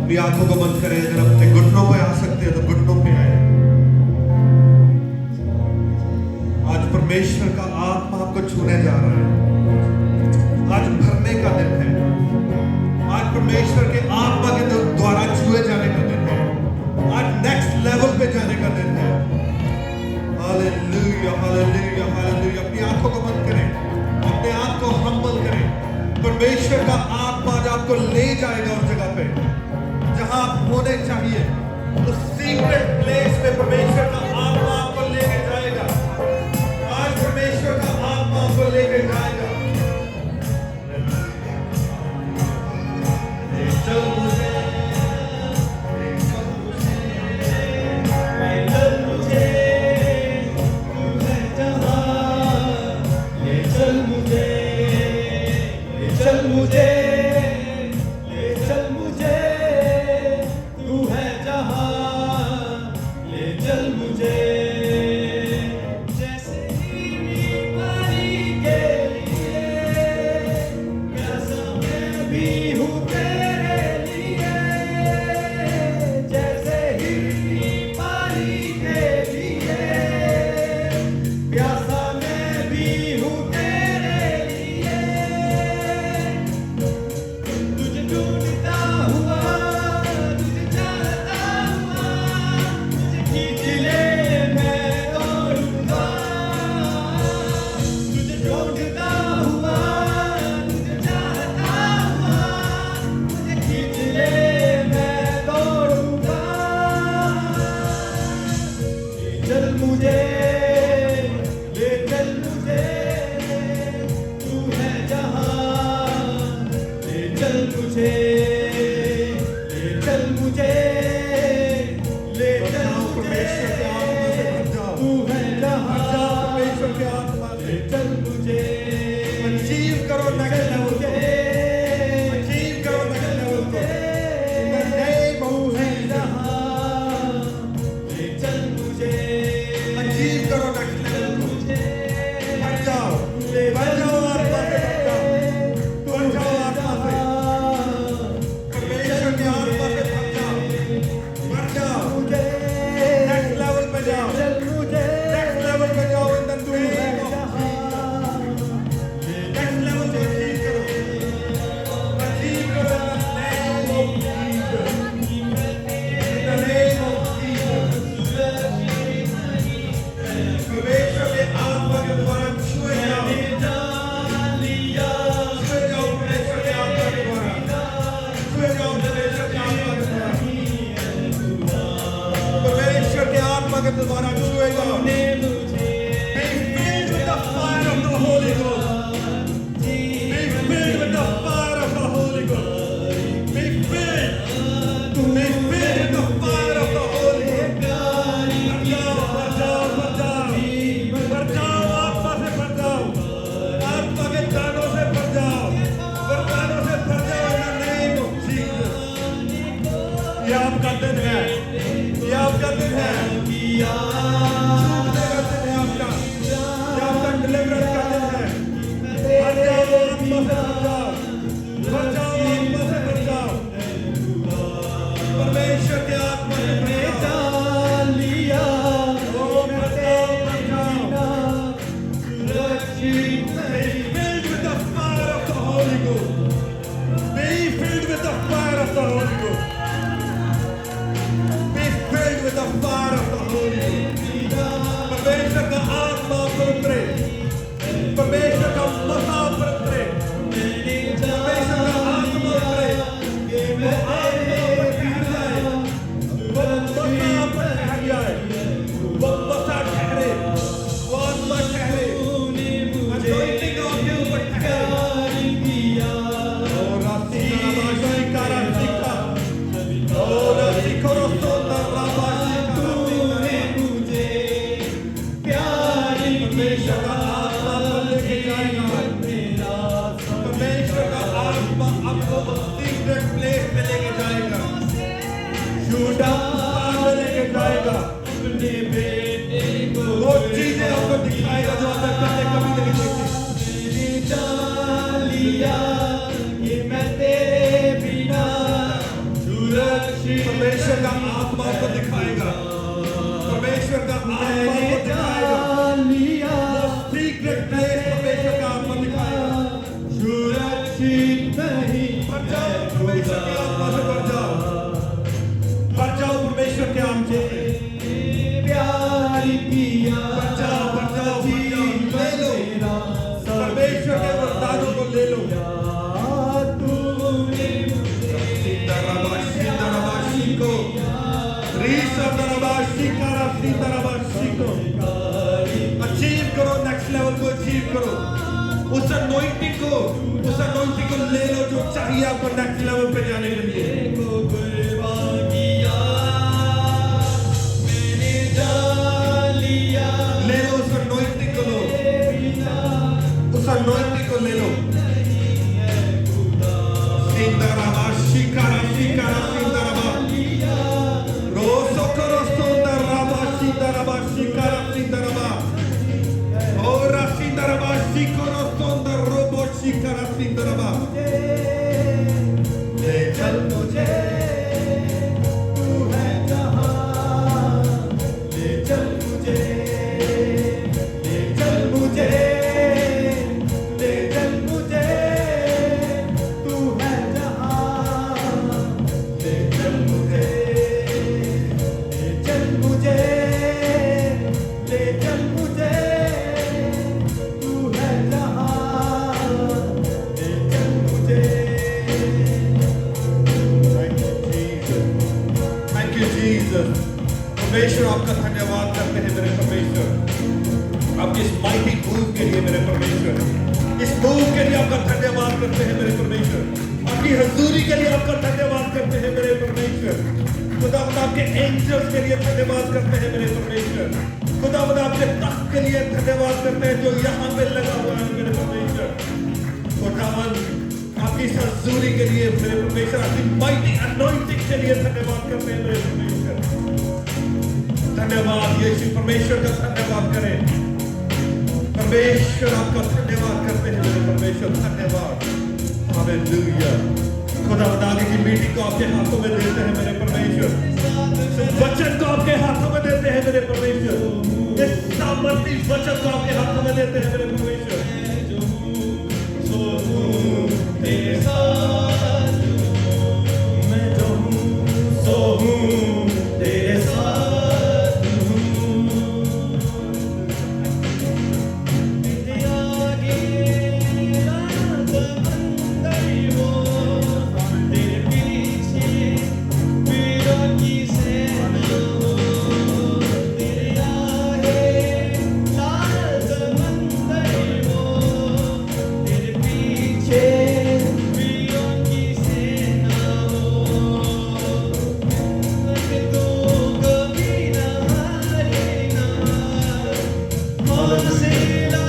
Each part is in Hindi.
अपनी आंखों को बंद करें, अगर अपने घुटनों पे आ सकते हैं तो घुटनों पे आए। आज परमेश्वर का आत्मा आपको छूने जा रहा है। आज भरने का दिन है। आज परमेश्वर के आत्मा के द्वारा छुए जाने का दिन है। आज नेक्स्ट लेवल पे जाने का दिन है। Hallelujah, hallelujah, hallelujah. अपनी आंखों को बंद करें, अपने आप को हम्बल करें। परमेश्वर का आत्मा आज आपको ले जाएगा उस जगह पे जहां आप होने चाहिए। उस सीक्रेट प्लेस पे परमेश्वर का आत्मा आपको लेके जाएगा। आज परमेश्वर का आत्मा आपको लेके जाएगा। चल मुझे, ये मैं तेरे बिना को, उस anointing को ले लो जो चाहिए आपको next level पे जाने के लिए। ले लो उस anointing को लो, उस anointing को ले लो। सिंदरबा शिकारा शिकारा सिंदरबा रोसो करो सुंदरबा सिंदरबा शिकारा सिंदरबा ओरा सिंदरबा शिकरो सुंदर रोबो शिकारा सिंदरबा ले चल मुझे तू है जहां ले चल मुझे ले चल मुझे ले चल मुझे तू है जहां ले चल मुझे ले चल मुझे ले चल मुझे तू है जहां ले चल मुझे। Thank you Jesus. परमेश्वर आपका धन्यवाद करते हैं मेरे परमेश्वर, आपके इस माइटी मूव के लिए मेरे परमेश्वर, इस मूव के लिए आपका धन्यवाद करते हैं मेरे परमेश्वर, आपकी हजूरी के लिए आपका धन्यवाद करते हैं मेरे परमेश्वर। खुदावंद आपके एंजल्स के लिए धन्यवाद करते हैं मेरे परमेश्वर। खुदावंद आपके तख्त के लिए धन्यवाद करते हैं जो यहाँ पे लगा हुआ है मेरे परमेश्वर। खुदावंद आपकी इस हजूरी के लिए मेरे परमेश्वर, आपकी माइटी अनॉइंटिंग के लिए धन्यवाद करते हैं मेरे परमेश्वर। धन्यवाद यीशु, परमेश्वर का धन्यवाद करें। परमेश्वर आपका धन्यवाद करते हैं मेरे परमेश्वर, धन्यवाद। हालेलुया। खुदावंद आगे की मीटिंग को आपके हाथों में देते हैं मेरे परमेश्वर, वचन को आपके हाथों में देते हैं मेरे परमेश्वर, इस सामर्थी वचन को आपके हाथों में देते हैं मेरे परमेश्वर। तेरे साथ मैं जो हूँ सो हूँ तेरे साथ हूँ। तेरे आगे रात अंदर हो, तेरे पीछे वीरों की सेना हो। तेरे आगे रात अंदर हो, तेरे पीछे वीरों की सेना हो। तू कभी न हारेगा, हौसला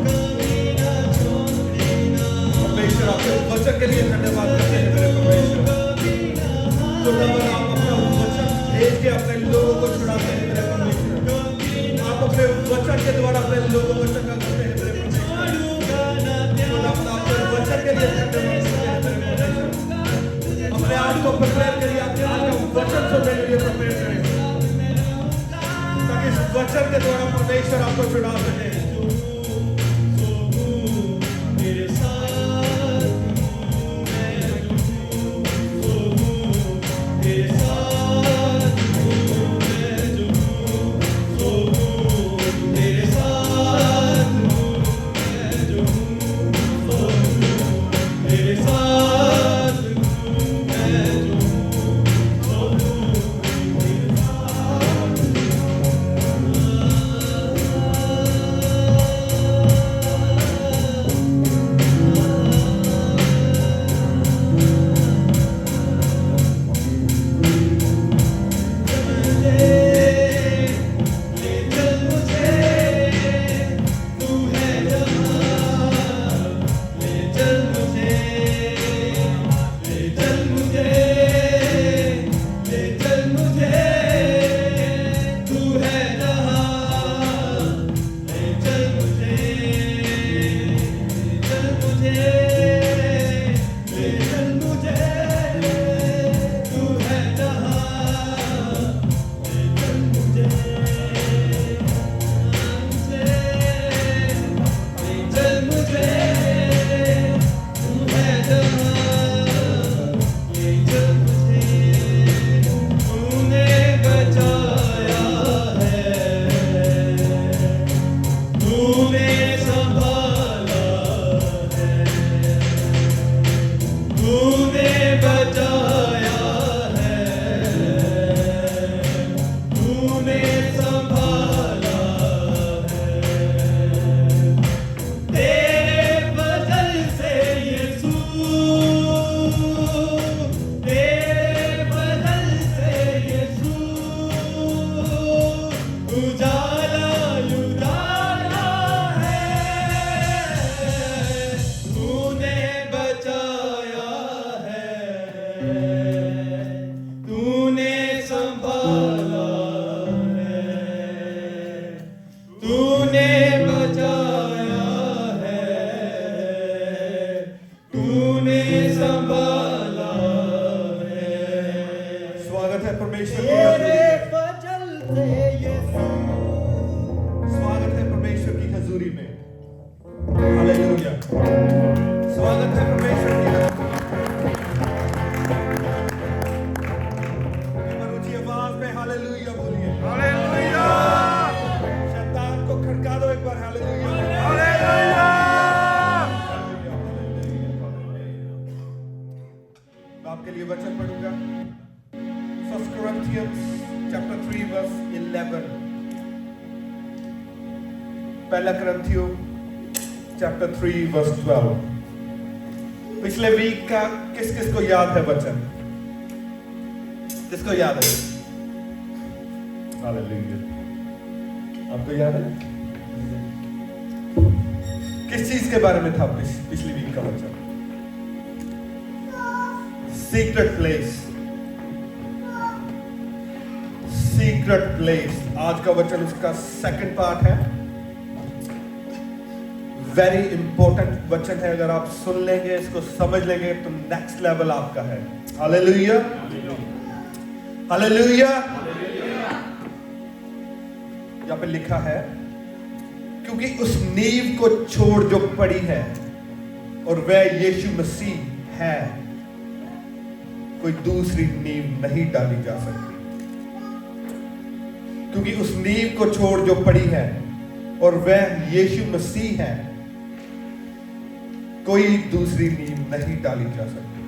कभी न छोड़ेगा। परमेश्वर आपके वचन के लिए धन्यवाद करते हैं मेरे परमेश्वर। खुदावंद आप अपना वचन भेज के अपने लोगों को छुड़ाते हैं मेरे परमेश्वर। आप अपने वचन के द्वारा अपने लोगों को चंगा करते हैं मेरे परमेश्वर। खुदावंद आपके वचन के लिए धन्यवाद करते हैं मेरे परमेश्वर। अपने आप को प्रिपेयर करिए, आपके आज का वचन सुनने के लिए प्रिपेयर करें, ताकि इस वचन के द्वारा परमेश्वर आपको छुड़ा सके। मेरे साथ तेरे साथ मैं जो हूँ तेरे साथ मैं जो हूँ तेरे साथ मैं जो हूँ। परमेश्वर की तेरे हजूरी में। वचन से यीशु स्वागत है परमेश्वर की हजूरी में। हालेलुया। स्वागत है परमेश्वर की हजूरी में। एक बार ऊंची आवाज में हालेलुया बोलिए। हालेलुया। शैतान को खड़का दो एक बार हालेलुया। हालेलुया। मैं आपके लिए वचन पढ़ूंगा। 1 Corinthians chapter 3 verse 11। पहला करंथियों chapter 3 verse 12। पिछले वीक का किस किस को याद है वचन? किसको याद है? हालेलुया। आपको याद है? किस चीज के बारे में था पिछली वीक का वचन? Secret place. Secret place. आज का वचन उसका सेकंड पार्ट है। वेरी इंपॉर्टेंट वचन है। अगर आप सुन लेंगे, इसको समझ लेंगे तो नेक्स्ट लेवल आपका है। हालेलुया। हालेलुया। यहां पे लिखा है, क्योंकि उस नींव को छोड़ जो पड़ी है और वह यीशु मसीह है, कोई दूसरी नींव नहीं डाली जा सकती। क्योंकि उस नींव को छोड़ जो पड़ी है और वह यीशु मसीह है, कोई दूसरी नींव नहीं डाली जा सकती।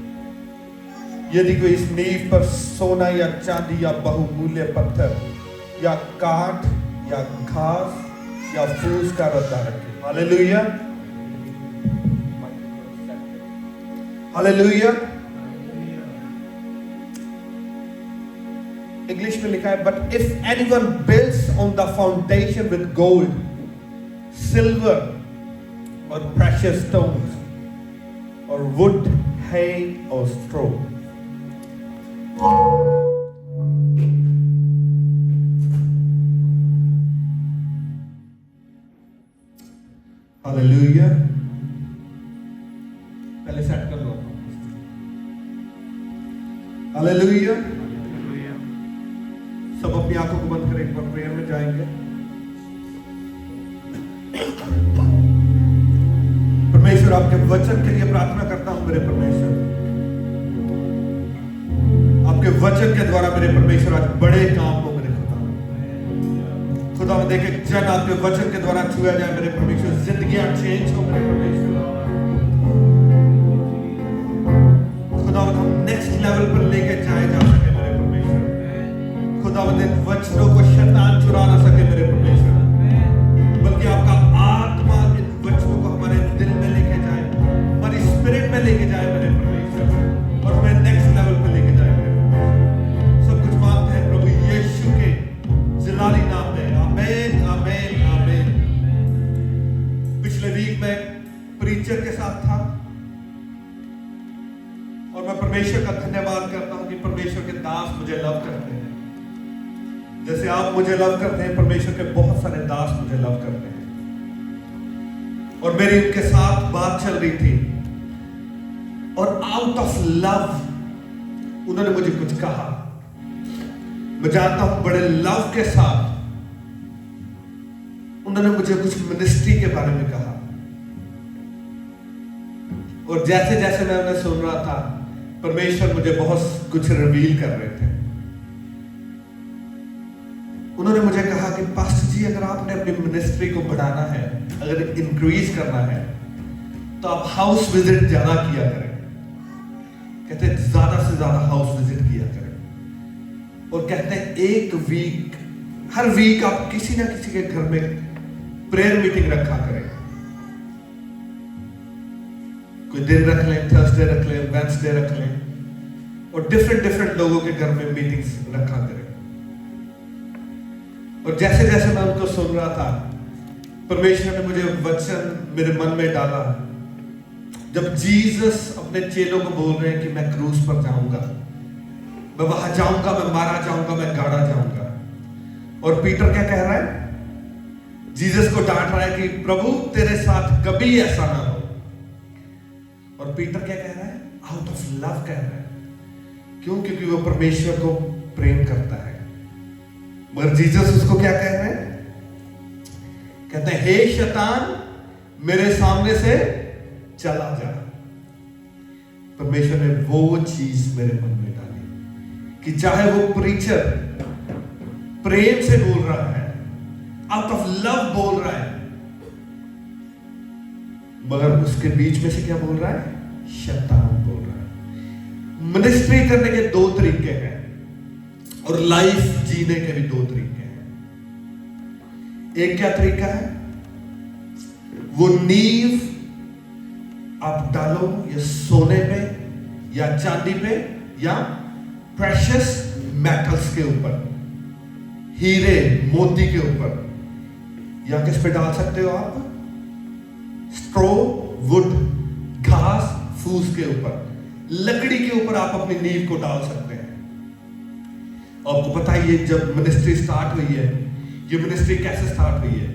यदि कोई इस नींव पर सोना या चांदी या बहुमूल्य पत्थर या काठ या घास या फूस का रद्दा रखे। हालेलुया। हालेलुया। इंग्लिश में लिखा है, but if anyone builds on the foundation with gold, silver और प्रेशियस स्टोन्स और वुड, hay और straw, हालेलुया। पहले सेट कर लो। हालेलुया। सब अपनी आंखों को बंद करें, एक बार प्रेयर में जाएंगे। परमेश्वर, आपके वचन के लिए प्रार्थना करता हूं मेरे परमेश्वर। आपके वचन के द्वारा मेरे परमेश्वर आज बड़े काम हो मेरे खुदा। खुदा देखे जन आपके वचन के द्वारा छुआ जाए मेरे परमेश्वर, जिंदगियां चेंज हो मेरे परमेश्वर। खुदा हम नेक्स्ट लेवल पर लेके जाए जा सके मेरे परमेश्वर। खुदा वचनों को शैतान चुरा ना सके मेरे परमेश्वर, बल्कि आपका आत्मा इन वचनों को हमारे दिल में लेके जाए, हमारी स्पिरिट में लेके जाए मेरे परमेश्वर, और हमें नेक्स्ट लेवल पर लेके जाए मेरे परमेश्वर। सब कुछ मांगते हैं प्रभु यीशु के जलाली नाम में। आमीन, आमीन, आमीन। पिछले वीक में प्रीचर के साथ था और मैं परमेश्वर का धन्यवाद करता हूं कि परमेश्वर के दास मुझे लव करते हैं। जैसे आप मुझे लव करते हैं, परमेश्वर के बहुत सारे दास मुझे लव करते हैं। और मेरी उनके साथ बात चल रही थी और आउट ऑफ लव उन्होंने मुझे कुछ कहा। मैं जानता हूं बड़े लव के साथ उन्होंने मुझे कुछ मिनिस्ट्री के बारे में कहा। और जैसे जैसे मैं उन्हें सुन रहा था, परमेश्वर मुझे बहुत कुछ रिवील कर रहे थे। उन्होंने मुझे कहा कि पास्टर जी, अगर आपने अपनी मिनिस्ट्री को बढ़ाना है, अगर इंक्रीज करना है, तो आप हाउस विजिट ज्यादा किया करें। कहते हैं ज्यादा से ज्यादा हाउस विजिट किया करें। और कहते हैं एक वीक, हर वीक आप किसी ना किसी के घर में प्रेयर मीटिंग रखा करें। कोई दिन रख लें, थर्सडे रख लें, वेडनेसडे रख लें, और डिफरेंट लोगों के घर में मीटिंग्स रखा करें। और जैसे जैसे मैं उनको सुन रहा था, परमेश्वर ने मुझे वचन मेरे मन में डाला। जब जीसस अपने चेलों को बोल रहे हैं कि मैं क्रूस पर जाऊंगा, मैं वहां जाऊंगा, मैं मारा जाऊंगा, मैं गाड़ा जाऊंगा, और पीटर क्या कह रहा है? जीसस को डांट रहा है कि प्रभु तेरे साथ कभी ऐसा ना हो। और पीटर क्या कह रहा है? आउट ऑफ लव कह रहा है। क्यों? क्योंकि वो परमेश्वर को प्रेम करता है। मगर जीसस उसको क्या कह रहे हैं? कहते हैं, हे शैतान, मेरे सामने से चला जा। परमेश्वर ने वो चीज मेरे मन में डाली कि चाहे वो प्रीचर प्रेम से बोल रहा है, आउट ऑफ लव बोल रहा है, मगर उसके बीच में से क्या बोल रहा है? शैतान बोल रहा है। मिनिस्ट्री करने के दो तरीके हैं और लाइफ जीने के भी दो तरीके हैं। एक क्या तरीका है? वो नींव आप डालो या सोने पे या चांदी पे या प्रेशियस मेटल्स के ऊपर, हीरे मोती के ऊपर, या किस पे डाल सकते हो आप? स्ट्रो, वुड, घास फूस के ऊपर, लकड़ी के ऊपर आप अपनी नींव को डाल सकते हैं। आपको पता है, ये जब मिनिस्ट्री स्टार्ट हुई है, ये मिनिस्ट्री कैसे स्टार्ट हुई है?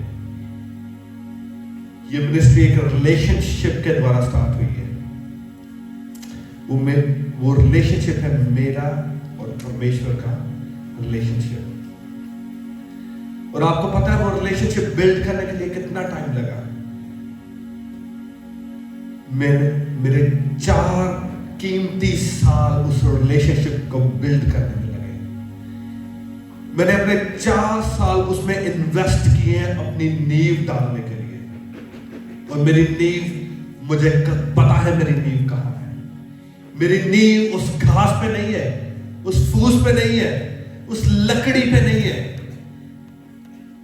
ये मिनिस्ट्री एक रिलेशनशिप के द्वारा स्टार्ट हुई है। वो रिलेशनशिप है मेरा और परमेश्वर का रिलेशनशिप। और आपको पता है वो रिलेशनशिप बिल्ड करने के लिए कितना टाइम लगा? मेरे 4 कीमती साल उस रिलेशनशिप को बिल्ड करने में लगे। मैंने अपने 4 साल उसमें इन्वेस्ट किए हैं अपनी नींव डालने के लिए। और मेरी नींव, मुझे पता है मेरी नींव कहां है। मेरी नींव उस घास पे नहीं है, उस फूस पे नहीं है, उस लकड़ी पे नहीं है।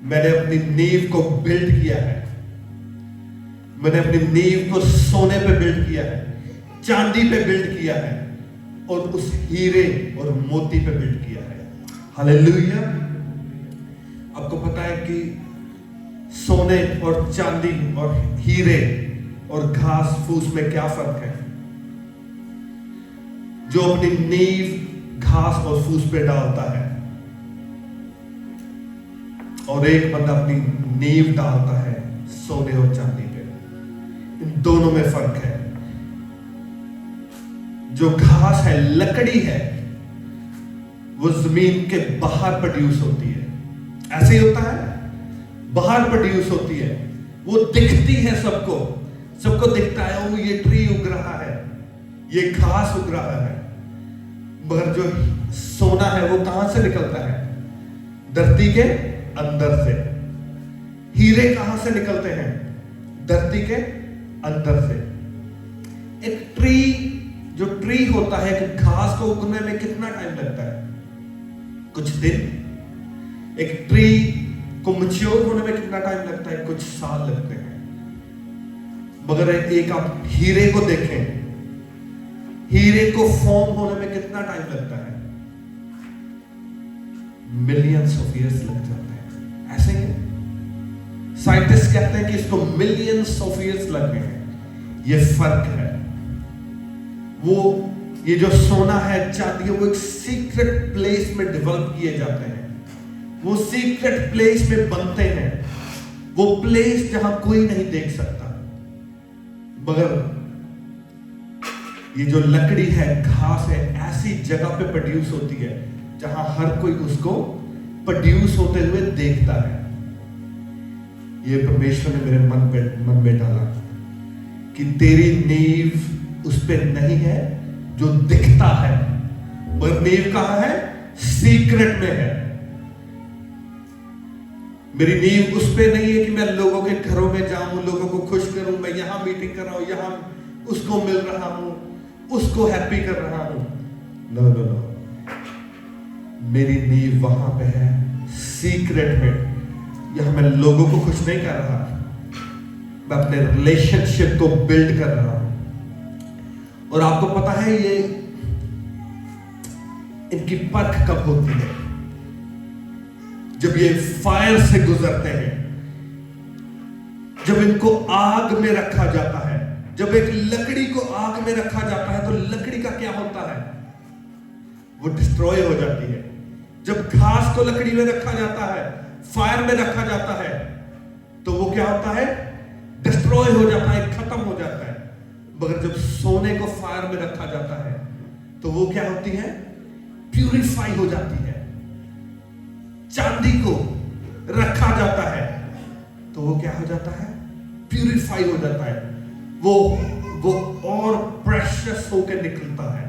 मैंने अपनी नींव को बिल्ड किया है। मैंने अपनी नींव को सोने पे बिल्ड किया है, चांदी पे बिल्ड किया है और उस हीरे और मोती पे बिल्ड किया है। हालेलुया। आपको पता है कि सोने और चांदी और हीरे और घास फूस में क्या फर्क है? जो अपनी नींव घास और फूस पे डालता है और एक बंदा अपनी नींव डालता है सोने और चांदी पे, इन दोनों में फर्क है। जो घास है, लकड़ी है, वो जमीन के बाहर प्रोड्यूस होती है। ऐसे ही होता है, बाहर प्रोड्यूस होती है, वो दिखती है सबको, सबको दिखता है वो ये ट्री उग रहा है, ये घास उग रहा है। मगर जो सोना है वो कहां से निकलता है? धरती के अंदर से। हीरे कहां से निकलते हैं? धरती के अंदर से। एक ट्री, जो ट्री होता है, एक घास को उगने में कितना टाइम लगता है? कुछ दिन। एक ट्री को मैच्योर होने में कितना टाइम लगता है? कुछ साल लगते हैं। मगर एक आप हीरे को देखें, हीरे को फॉर्म होने में कितना टाइम लगता है? मिलियंस ऑफ ईयर्स लग जाते हैं। ऐसे ही साइंटिस्ट कहते हैं कि इसको मिलियंस ऑफ ईयर्स लग गए हैं। ये फर्क है। वो ये जो सोना है, चांदी है, वो एक सीक्रेट प्लेस में डेवलप किए जाते हैं। वो सीक्रेट प्लेस में बनते हैं, वो प्लेस जहां कोई नहीं देख सकता। मगर ये जो लकड़ी है, घास है, ऐसी जगह पे प्रोड्यूस होती है जहां हर कोई उसको प्रोड्यूस होते हुए देखता है। ये परमेश्वर ने मेरे मन में डाला कि तेरी नींव उस पे नहीं है जो दिखता है, पर नींव कहां है? सीक्रेट में है। मेरी नींव उस पे नहीं है कि मैं लोगों के घरों में जाऊं, लोगों को खुश करूं, मैं यहां मीटिंग कर रहा हूं, यहां उसको मिल रहा हूं, उसको हैप्पी कर रहा हूं। नो नो नो, मेरी नींव वहां पे है सीक्रेट में। यहां मैं लोगों को खुश नहीं कर रहा, मैं अपने रिलेशनशिप को बिल्ड कर रहा हूं। और आपको पता है ये इनकी परख कब होती है? जब ये फायर से गुजरते हैं, जब इनको आग में रखा जाता है। जब एक लकड़ी को आग में रखा जाता है तो लकड़ी का क्या होता है? वो डिस्ट्रॉय हो जाती है। जब घास को लकड़ी में रखा जाता है, फायर में रखा जाता है, तो वो क्या होता है? डिस्ट्रॉय हो जाता है, खत्म हो जाता है। मगर जब सोने को फायर में रखा जाता है तो वो क्या होती है? प्यूरिफाई हो जाती है। चांदी को रखा जाता है तो वो क्या हो जाता है? प्यूरिफाई हो जाता है, वो और प्रेशियस होकर निकलता है।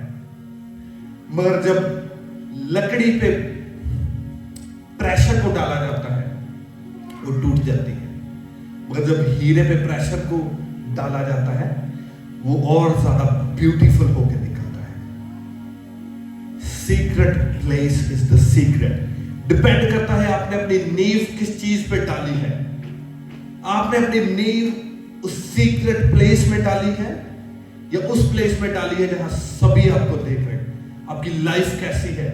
मगर जब लकड़ी पे प्रेशर को डाला जाता है वो टूट जाती है, मगर जब हीरे पे प्रेशर को डाला जाता है वो और ज्यादा ब्यूटीफुल होकर निकलता है। Secret place is the secret. Depend करता है आपने अपनी नींव किस चीज पे डाली है। आपने अपनी नींव उस सीक्रेट प्लेस में डाली है या उस प्लेस में डाली है जहां सभी आपको देख रहे हैं। आपकी लाइफ कैसी है?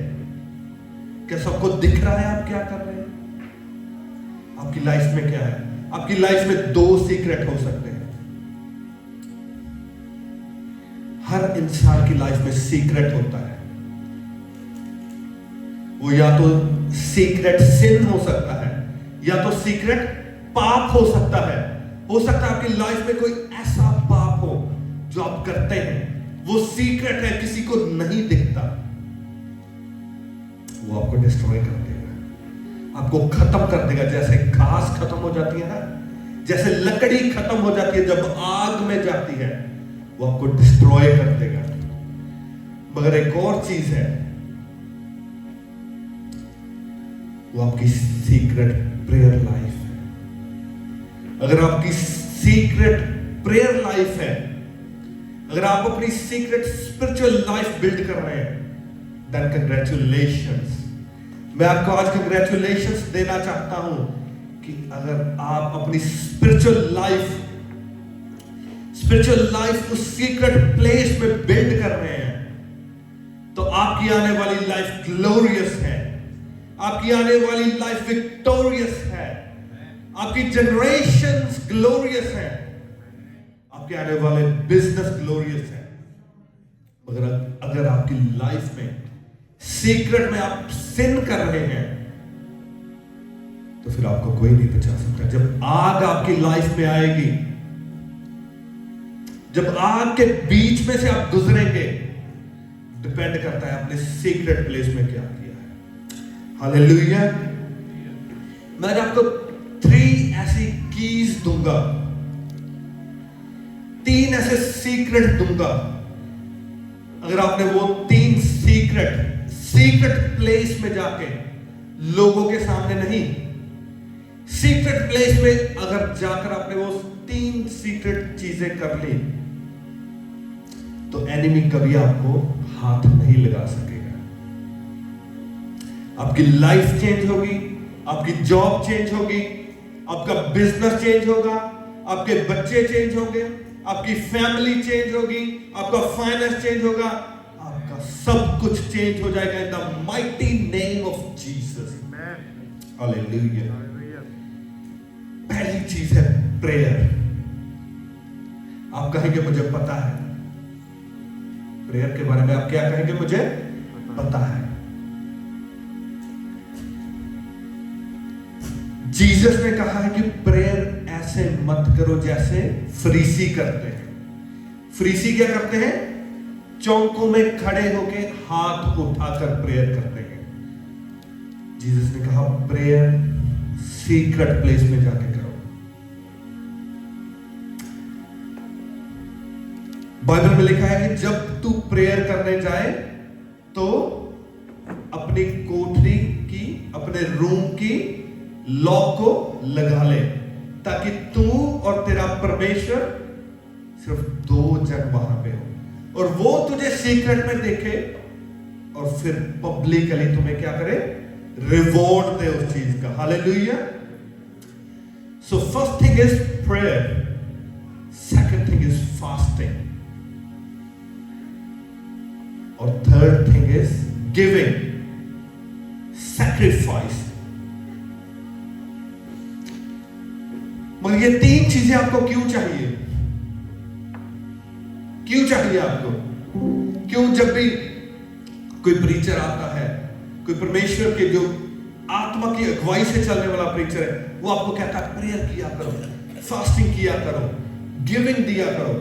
क्या सबको दिख रहा है आप क्या कर रहे हैं? आपकी लाइफ में क्या है? आपकी लाइफ में दो सीक्रेट हो सकते हैं। हर इंसान की लाइफ में सीक्रेट होता है। वो या तो सीक्रेट सिन हो सकता है या तो सीक्रेट पाप हो सकता है। हो सकता है आपकी लाइफ में कोई ऐसा पाप हो जो आप करते हैं, वो सीक्रेट है, किसी को नहीं दिखता, वो आपको डिस्ट्रॉय कर देगा, आपको खत्म कर देगा। जैसे घास खत्म हो जाती है ना, जैसे लकड़ी खत्म हो जाती है जब आग में जाती है, वो आपको डिस्ट्रॉय कर देगा। मगर एक और चीज है, वो आपकी सीक्रेट प्रेयर लाइफ है। अगर आपकी सीक्रेट प्रेयर लाइफ है, अगर आप अपनी सीक्रेट स्पिरिचुअल लाइफ बिल्ड कर रहे हैं, देन कंग्रेचुलेशंस। मैं आपको आज कंग्रेचुलेशंस देना चाहता हूं कि अगर आप अपनी स्पिरिचुअल लाइफ उस सीक्रेट प्लेस में बिल्ड कर रहे हैं, तो आपकी आने वाली लाइफ ग्लोरियस है, आपकी आने वाली लाइफ विक्टोरियस है, आपकी जनरेशंस ग्लोरियस है, आपके आने वाले बिजनेस ग्लोरियस है। मगर अगर आपकी लाइफ में सीक्रेट में आप सिन कर रहे हैं, तो फिर आपको कोई नहीं बचा सकता। जब आग आपकी लाइफ में आएगी, जब आग के बीच में से आप गुजरेंगे, डिपेंड करता है आपने सीक्रेट प्लेस में क्या किया है। हालेलुया। मैं आपको 3 ऐसी कीज दूंगा, 3 ऐसे सीक्रेट दूंगा। अगर आपने वो 3 सीक्रेट प्लेस में जाके लोगों के सामने नहीं, सीक्रेट प्लेस में अगर जाकर आपने वो 3 सीक्रेट चीजें कर ली, तो एनिमी कभी आपको हाथ नहीं लगा सकेगा। आपकी लाइफ चेंज होगी, आपकी जॉब चेंज होगी, आपका बिजनेस चेंज होगा, आपके बच्चे चेंज होंगे, आपकी फैमिली चेंज होगी, आपका फाइनेंस चेंज होगा, आपका सब कुछ चेंज हो जाएगा इन the mighty name of Jesus. Hallelujah. पहली चीज है प्रेयर। आप कहेंगे मुझे पता है, प्रेयर के बारे में आप क्या कहेंगे? मुझे पता है। जीसस ने कहा है कि प्रेयर ऐसे मत करो जैसे फरीसी करते हैं। फरीसी क्या करते हैं? चौकों में खड़े होके हाथ उठाकर प्रेयर करते हैं। जीसस ने कहा प्रेयर सीक्रेट प्लेस में जाके करो। बाइबल में लिखा है कि जब तू प्रेयर करने जाए तो अपनी कोठरी की, अपने रूम की लॉक को लगा ले, ताकि तू और तेरा परमेश्वर सिर्फ 2 जन वहां पे हो, और वो तुझे सीक्रेट में देखे और फिर पब्लिकली तुम्हें क्या करे? रिवॉर्ड दे उस चीज का। Hallelujah. So first thing is prayer, second thing is fasting, और third thing is giving, sacrifice. मगर ये 3 चीजें आपको क्यों चाहिए? क्यों चाहिए आपको? क्यों जब भी कोई प्रीचर आता है, कोई परमेश्वर के जो आत्मा की अगुवाई से चलने वाला प्रीचर है, वो आपको कहता है प्रेयर किया करो, फास्टिंग किया करो, गिविंग दिया करो,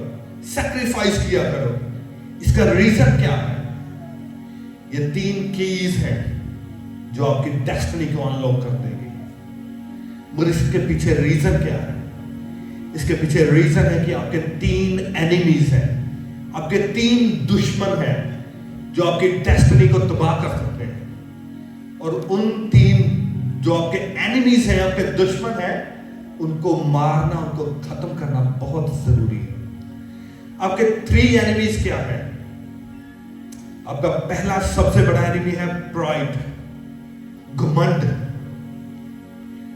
सैक्रिफाइस किया करो। इसका रीजन क्या है? ये 3 कीज हैं जो आपकी डेस्टिनी को अनलॉक कर देगी। मगर इसके पीछे रीजन क्या है? इसके पीछे रीजन है कि आपके 3 एनिमीज हैं, आपके 3 दुश्मन हैं जो आपकी डेस्टिनी को तबाह कर सकते हैं। और उन 3 जो आपके एनिमीज हैं, आपके दुश्मन हैं, उनको मारना, उनको खत्म करना बहुत जरूरी है। आपके 3 एनिमीज क्या है? आपका पहला सबसे बड़ा एनिमी है प्राइड, घमंड।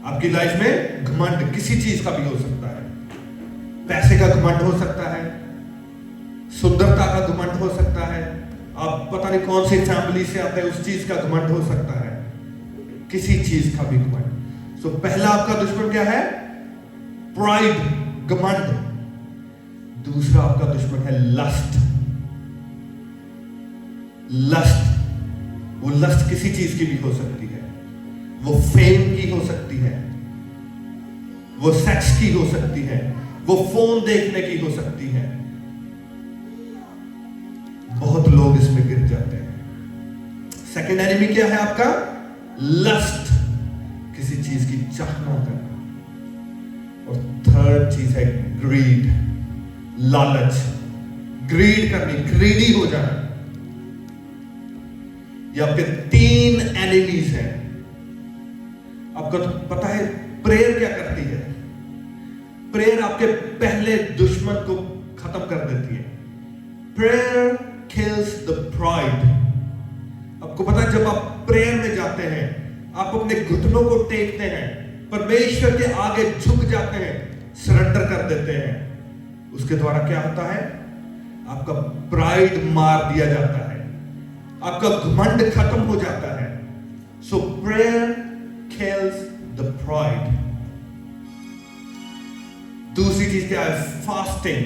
आपकी लाइफ में घमंड किसी चीज का भी हो सकता है। पैसे का घमंड हो सकता है, सुंदरता का घमंड हो सकता है, आप पता नहीं कौन सी फैमिली से आते हैं उस चीज का घमंड हो सकता है, किसी चीज का भी घमंड। सो पहला आपका दुश्मन क्या है? प्राइड, घमंड। दूसरा आपका दुश्मन है लस्ट। लस्ट, वो लस्ट किसी चीज की भी हो सकती है, वो फेम की हो सकती है, वो सेक्स की हो सकती है, वो फोन देखने की हो सकती है। बहुत लोग इसमें गिर जाते हैं। सेकंड एनिमी क्या है आपका? लस्ट, किसी चीज की चाहना करना। और थर्ड चीज है ग्रीड, लालच, ग्रीड करनी, ग्रीडी हो जाना। ये आपके 3 एनिमीज हैं। आपको तो पता है प्रेयर क्या करती है? प्रेयर आपके पहले दुश्मन को खत्म कर देती है। Prayer kills the pride. आपको पता है जब आप प्रेयर में जाते हैं, आप अपने घुटनों को टेकते हैं, परमेश्वर के आगे झुक जाते हैं, सरेंडर कर देते हैं, उसके द्वारा क्या होता है? आपका प्राइड मार दिया जाता है, आपका घमंड खत्म हो जाता है। So prayer kills the pride. दूसरी चीज क्या है? Fasting.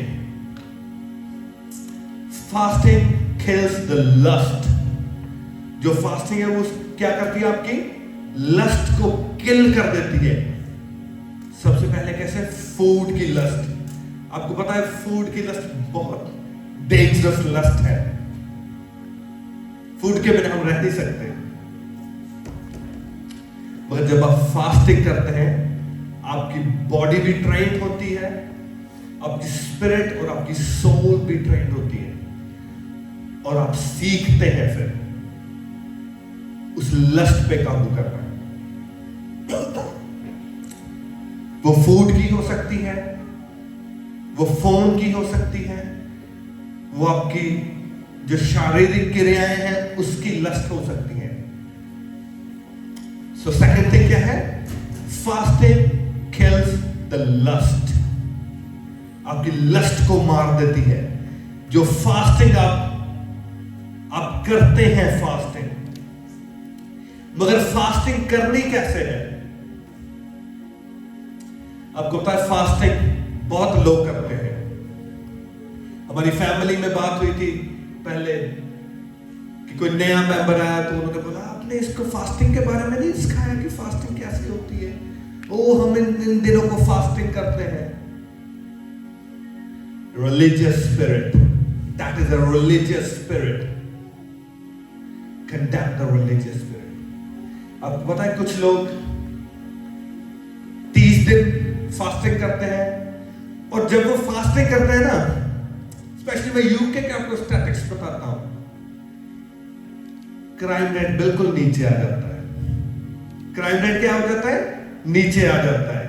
Fasting kills the lust. जो फास्टिंग है वो क्या करती है? आपकी लस्ट को किल कर देती है। सबसे पहले कैसे? फूड की लस्ट। आपको पता है फूड की लस्ट बहुत डेंजरस लस्ट है। फूड के बिना हम रह नहीं सकते। मगर जब आप फास्टिंग करते हैं, आपकी बॉडी भी ट्रेन होती है, आपकी स्पिरिट और आपकी सोल भी ट्रेन होती है, और आप सीखते हैं फिर उस लस्ट पे काबू करना। वो फूड की हो सकती है, वो फोन की हो सकती है, वो आपकी जो शारीरिक क्रियाएं हैं उसकी लस्ट हो सकती है। सो सेकंड थिंग क्या है? Fasting kills the lust. आपकी लस्ट को मार देती है। जो फास्टिंग आप करते हैं फास्टिंग, मगर फास्टिंग करनी कैसे है? आपको पता है फास्टिंग बहुत लोग करते हैं। हमारी फैमिली में बात हुई थी पहले कि कोई नया मेंबर आया तो उन्होंने बोला आपने इसको फास्टिंग के बारे में नहीं सिखाया कि फास्टिंग कैसे होती है। ओ हम इन दिनों को फास्टिंग करते हैं। Religious spirit, that is a religious spirit. Condemn the religious spirit. आपको पता है कुछ लोग 30 दिन फास्टिंग करते हैं, और जब वो फास्टिंग करते हैं ना, स्पेशली मैं यूके के आपको स्टैटिस्टिक्स बताता हूं, क्राइम रेट बिल्कुल नीचे आ जाता है। क्राइम रेट क्या हो जाता है? नीचे आ जाता है।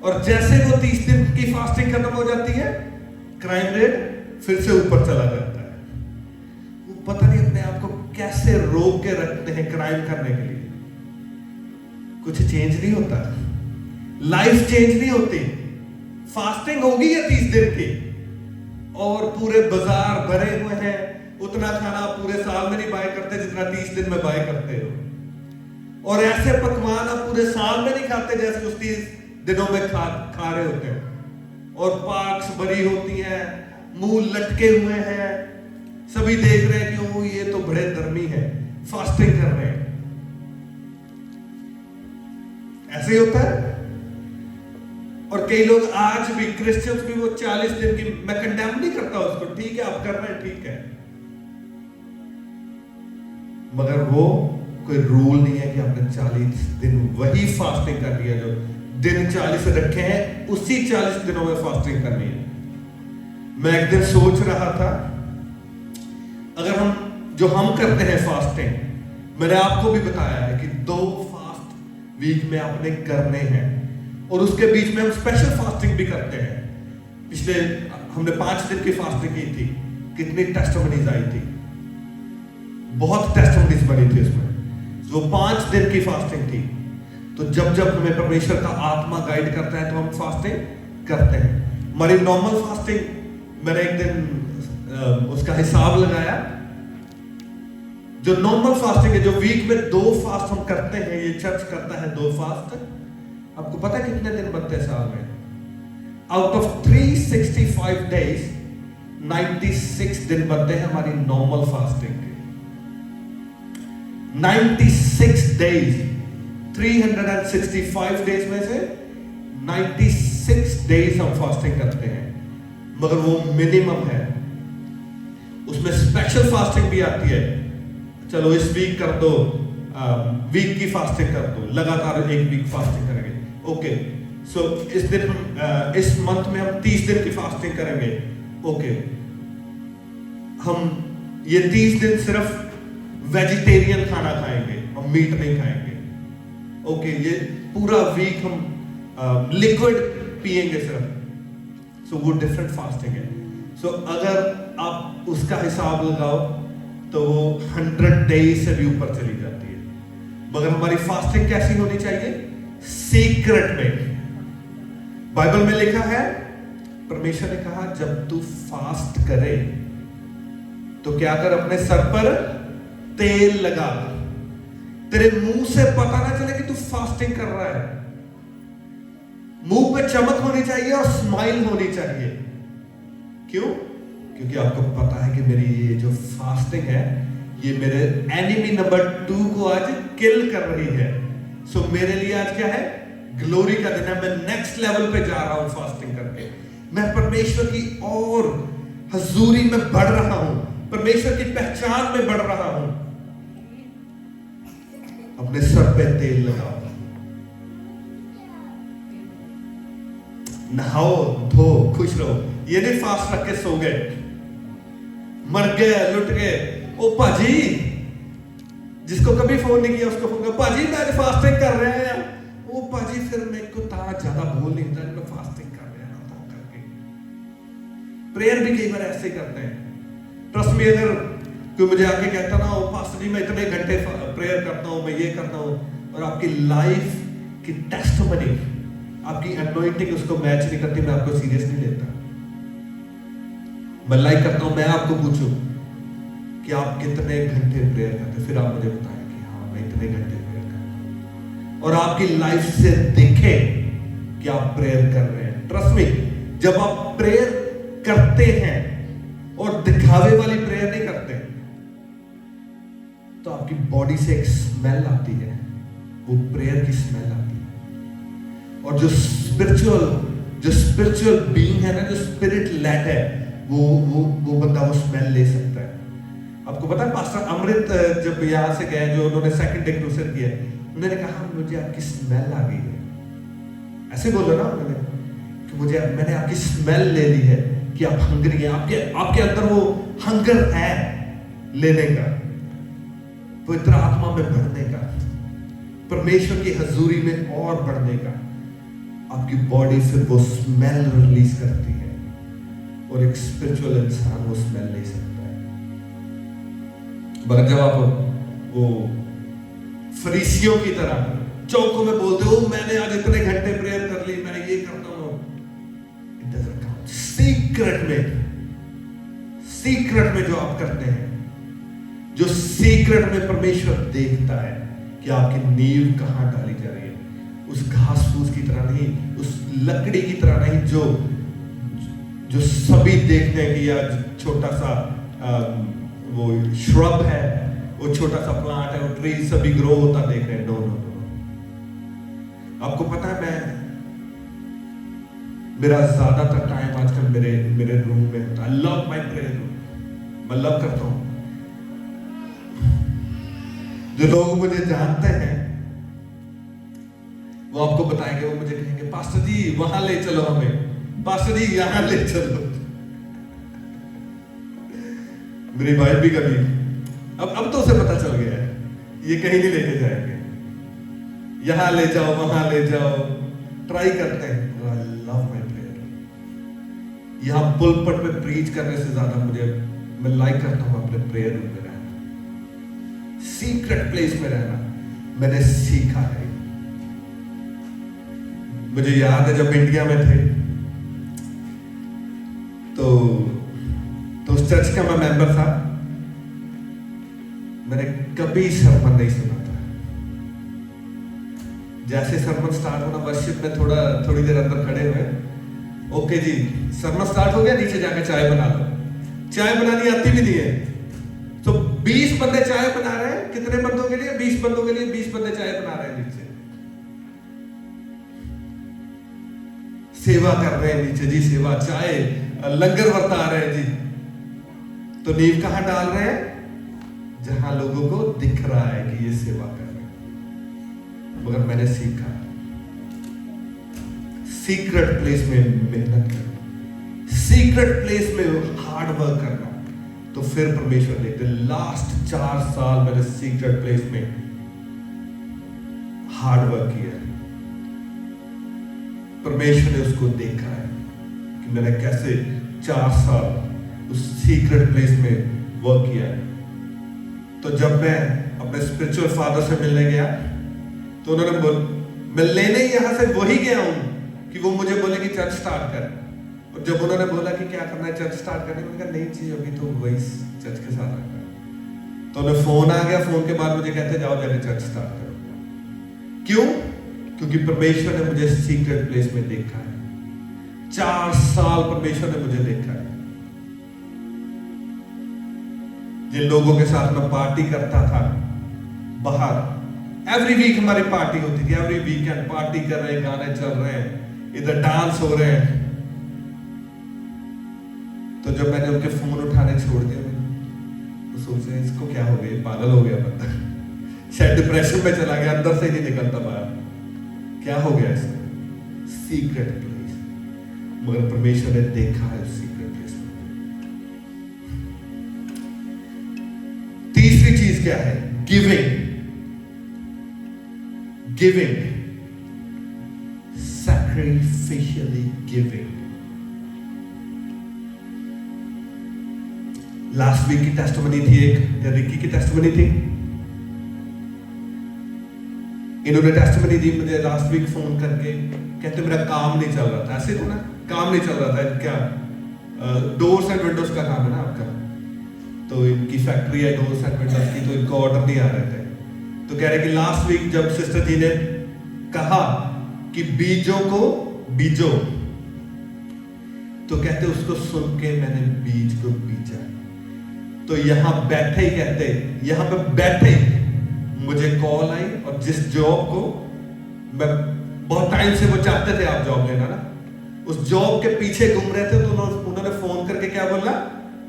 और जैसे वो 30 दिन की फास्टिंग खत्म हो जाती है, क्राइम रेट फिर से ऊपर चला जाता है। वो पता नहीं अपने आप को कैसे रोक के रखते हैं क्राइम करने के लिए। कुछ चेंज नहीं होता, लाइफ चेंज नहीं होती। फास्टिंग होगी या 30 दिन की, और पूरे बाजार भरे हुए हैं, उतना खाना आप पूरे साल में नहीं बाय करते जितना 30 दिन में बाय करते हो। और ऐसे पकवान आप पूरे साल में नहीं खाते जैसे उस 30 दिनों में खा रहे होते हैं। और पार्क्स भरी होती हैं, मुंह लटके हुए हैं, सभी देख रहे हैं कि वो ये तो बड़े धर्मी है, फास्टिंग कर रहे हैं। ऐसे ही होता है। और कई लोग आज भी, क्रिश्चियंस भी, वो 40 दिन की, मैं कंडेम नहीं करता उसको, ठीक है आप कर रहे हैं, ठीक है, मगर वो कोई रूल नहीं है कि आपने 40 दिन वही फास्टिंग करनी है, जो दिन 40 रखे हैं उसी 40 दिनों में फास्टिंग करनी है। मैं एक दिन सोच रहा था, अगर हम करते हैं फास्टिंग, मैंने आपको भी बताया है कि 2 फास्ट वीक में आपने करने हैं, और उसके बीच में हम स्पेशल फास्टिंग भी करते हैं। पिछले हमने 5 दिन की फास्टिंग की थी, कितनी टेस्टिमनीज आई थी, बहुत टेस्टिमनीज बनी थी उसमें। जो 5 दिन की फास्टिंग थी, तो जब हमें परमेश्वर का आत्मा गाइड करता है तो हम फास्टिंग करते हैं। हमारी नॉर्मल फास्टिंग, मैंने एक दिन उसका हिसाब लगाया, जो नॉर्मल फास्टिंग है, जो वीक में 2 फास्ट हम करते हैं, ये चर्च करता है 2 फास्ट, आपको पता है कितने दिन बनते हैं साल में? आउट ऑफ 365 डेज 96 दिन बनते हैं हमारी नॉर्मल फास्टिंग के। 96 डेज, 365 डेज में से 96 डेज हम फास्टिंग करते हैं, मगर वो मिनिमम है। उसमें स्पेशल फास्टिंग भी आती है। चलो इस वीक कर दो, वीक की फास्टिंग कर दो, लगातार 1 वीक फास्टिंग करेंगे, ओके। सो इस मंथ में हम 30 दिन की फास्टिंग करेंगे, ओके। हम ये 30 दिन सिर्फ वेजिटेरियन खाना खाएंगे, हम मीट नहीं खाएंगे, ओके। ये पूरा वीक हम लिक्विड पिएंगे सिर्फ। सो वो डिफरेंट फास्टिंग है। सो अगर आप उसका हिसाब लगाओ तो वो 100 डेज से भी ऊपर चली जाती है। मगर हमारी फास्टिंग कैसी होनी चाहिए? सीक्रेट में। बाइबल में लिखा है, परमेश्वर ने कहा जब तू फास्ट करे तो क्या कर, अपने सर पर तेल लगा, तेरे मुंह से पता ना चले कि तू फास्टिंग कर रहा है। मुंह पे चमक होनी चाहिए और स्माइल होनी चाहिए। क्यों? क्योंकि आपको पता है कि मेरी ये जो फास्टिंग है, ये मेरे एनिमी नंबर 2 को आज किल कर रही है। सो मेरे लिए आज क्या है? ग्लोरी का दिन है। मैं नेक्स्ट लेवल पे जा रहा हूं फास्टिंग करके। मैं परमेश्वर की और हजूरी में बढ़ रहा हूं, परमेश्वर की पहचान में बढ़ रहा हूं। अपने सर पे तेल लगाओ, नहाओ धो, खुश रहो। ये नहीं फास्ट रख के सो गए, मर गए, लुट गए। ओ पाजी, जिसको कभी फोन नहीं किया उसको फोन कर, पाजी मैं फास्टिंग कर रहे हैं। ओ पाजी फिर मेरे को ज्यादा बोल नहीं था, मैं फास्टिंग कर रहे हैं तो करके। प्रेयर भी कई बार ऐसे करते हैं। ट्रस्ट में, अगर कोई मुझे आके कहता ना, ओ पास्टर जी मैं इतने घंटे प्रेयर करता हूं, मैं ये करता हूं, और आपकी लाइफ की टेस्टिमनी, आपकी अनॉइंटिंग उसको मैच नहीं करती, मैं आपको सीरियस नहीं लेता। मैं लाइक करता हूं, मैं आपको पूछूं कि आप कितने घंटे प्रेयर करते, फिर आप मुझे बताएं कि हाँ मैं इतने घंटे प्रेयर करता हूं, और आपकी लाइफ से दिखे कि आप प्रेयर कर रहे हैं। ट्रस्ट में, जब आप प्रेयर करते हैं और दिखावे वाली प्रेयर नहीं करते, तो आपकी बॉडी से एक स्मेल आती है, वो प्रेयर की स्मेल आती है। और जो स्पिरिचुअल बीइंग है ना, जो स्पिरिट लेड है, वो बंदा वो स्मेल ले सकता है। आपको पता है पास्टर अमृत जब यहां से गए, जो उन्होंने सेकंड डे क्रूसेड किया, उन्होंने कहा मुझे आपकी स्मेल आ गई है। ऐसे बोला ना उन्होंने कि मैंने आपकी स्मेल ले ली है कि आप हंगरी हैं, आपके अंदर वो हंगर है लेने का, पवित्र आत्मा में बढ़ने का, परमेश्वर की हजूरी में और बढ़ने का। आपकी बॉडी फिर वो स्मेल रिलीज करती है, और एक स्पिरिचुअल इंसान वो स्मेल ले सकता है। मगर जब आप वो फरीसियों की तरह चौकों में बोलते हो, मैंने आज इतने घंटे प्रेयर कर ली, मैं ये करता हूं, इट डजंट काउंट। सीक्रेट में जो आप करते हैं, जो सीक्रेट में परमेश्वर देखता है कि आपकी नींव कहां डाली जा रही है, उस घास फूस की तरह नहीं, उस लकड़ी की तरह नहीं, जो सभी देखते हैं कि यार छोटा सा वो श्रब है, वो छोटा सा प्लांट है, वो ट्री सभी ग्रो होता देख रहे हैं। No no no. आपको पता है, मेरा ज्यादातर टाइम आजकल मेरे रूम में होता है। I love my prayer room, मैं लव करता हूं। जो लोग मुझे जानते हैं वो आपको बताएंगे, वो मुझे कहेंगे पास्टर जी वहां ले चलो हमें, पास्टर जी यहां ले चलो। मेरी वाइफ भी कभी, अब तो उसे पता चल गया है ये कहीं नहीं लेके जाएंगे, यहां ले जाओ वहां ले जाओ, ट्राई करते हैं। I love my prayer. यहां पुलपट पे प्रीच करने से ज्यादा मैं लाइक करता हूं अपने प्रेयर रूम में रहना, सीक्रेट प्लेस में रहना। मैंने सीखा है। मुझे याद है जब इंडिया में थे तो उस चर्च का मैं मेंबर था, मैंने कभी सरमन नहीं सुना था। जैसे सरमन स्टार्ट होना, वर्शिप में थोड़ी देर अंदर खड़े हुए, ओके जी सरमन स्टार्ट हो गया, नीचे जाकर चाय बना लो। चाय बनानी आती भी नहीं है, तो 20 बंदे चाय बना रहे हैं। कितने बंदों के लिए? 20 बंदों के लिए 20 बंदे चाय बना रहे हैं नीचे, सेवा कर रहे हैं नीचे जी, सेवा, चाय, लंगर बरता रहे हैं जी। तो नींव कहां डाल रहे हैं? जहां लोगों को दिख रहा है कि ये सेवा कर रहे हैं। मगर मैंने सीखा सीक्रेट प्लेस में मेहनत करना, सीक्रेट प्लेस में हार्ड वर्क करना, तो फिर परमेश्वर देखते। लास्ट 4 साल मैंने सीक्रेट प्लेस में हार्ड वर्क किया, परमेश्वर ने उसको देखा है कि मैंने कैसे 4 साल उस सीक्रेट प्लेस में वर्क किया है। तो जब मैं अपने स्पिरिचुअल फादर से मिलने गया तो उन्होंने मैं लेने यहां से वही गया हूं कि वो मुझे बोले कि चर्च स्टार्ट कर। और जब उन्होंने बोला कि क्या करना है चर्च स्टार्ट करने, मैंने कहा नहीं जी अभी तो वही चर्च के साथ रहना है। तो उन्हें फोन आ गया, फोन के बाद मुझे कहते जाओ जाके चर्च स्टार्ट करो। क्यों? क्योंकि परमेश्वर ने मुझे सीक्रेट प्लेस में देखा है। 4 साल परमेश्वर ने मुझे देखा है। जिन लोगों के साथ मैं पार्टी करता था बाहर, एवरी वीक हमारी पार्टी होती थी, एवरी वीकेंड पार्टी कर रहे हैं, गाने चल रहे हैं, इधर डांस हो रहे हैं। तो जब मैंने उनके फोन उठाने छोड़ दिए तो सोच रहे इसको क्या हो गया, पागल हो गया बंदा, शायद डिप्रेशन में चला गया, अंदर से ही नहीं निकलता बाहर, क्या हो गया इसको? Secret place. मगर परमेश्वर ने देखा है सीक्रेट प्लेस में। तीसरी चीज क्या है? Giving. Giving, sacrificially giving. Last week की टेस्टिमनी थी, एक रिकी की टेस्टिमनी थी। इन्होंने टेस्टिमनी दी मुझे लास्ट वीक फोन करके, कहते मेरा काम नहीं चल रहा था। ऐसे तो ना काम नहीं चल रहा था, क्या डोर्स एंड विंडोज का काम है ना आपका, तो इनकी फैक्ट्री है डोर्स एंड विंडोज की, तो इनको ऑर्डर नहीं आ रहे थे। तो कह रहे कि लास्ट वीक जब सिस्टर जी ने कहा कि बीजों को बीजो, तो कहते उसको सुन के मैंने बीज को बीजा। तो यहां बैठे ही कहते, यहां पे बैठे मुझे कॉल आई, और जिस जॉब को मैं बहुत टाइम से वो चाहते थे आप जॉब लेना ना, उस जॉब के पीछे घूम रहे थे, तो उन्होंने फोन करके क्या बोला?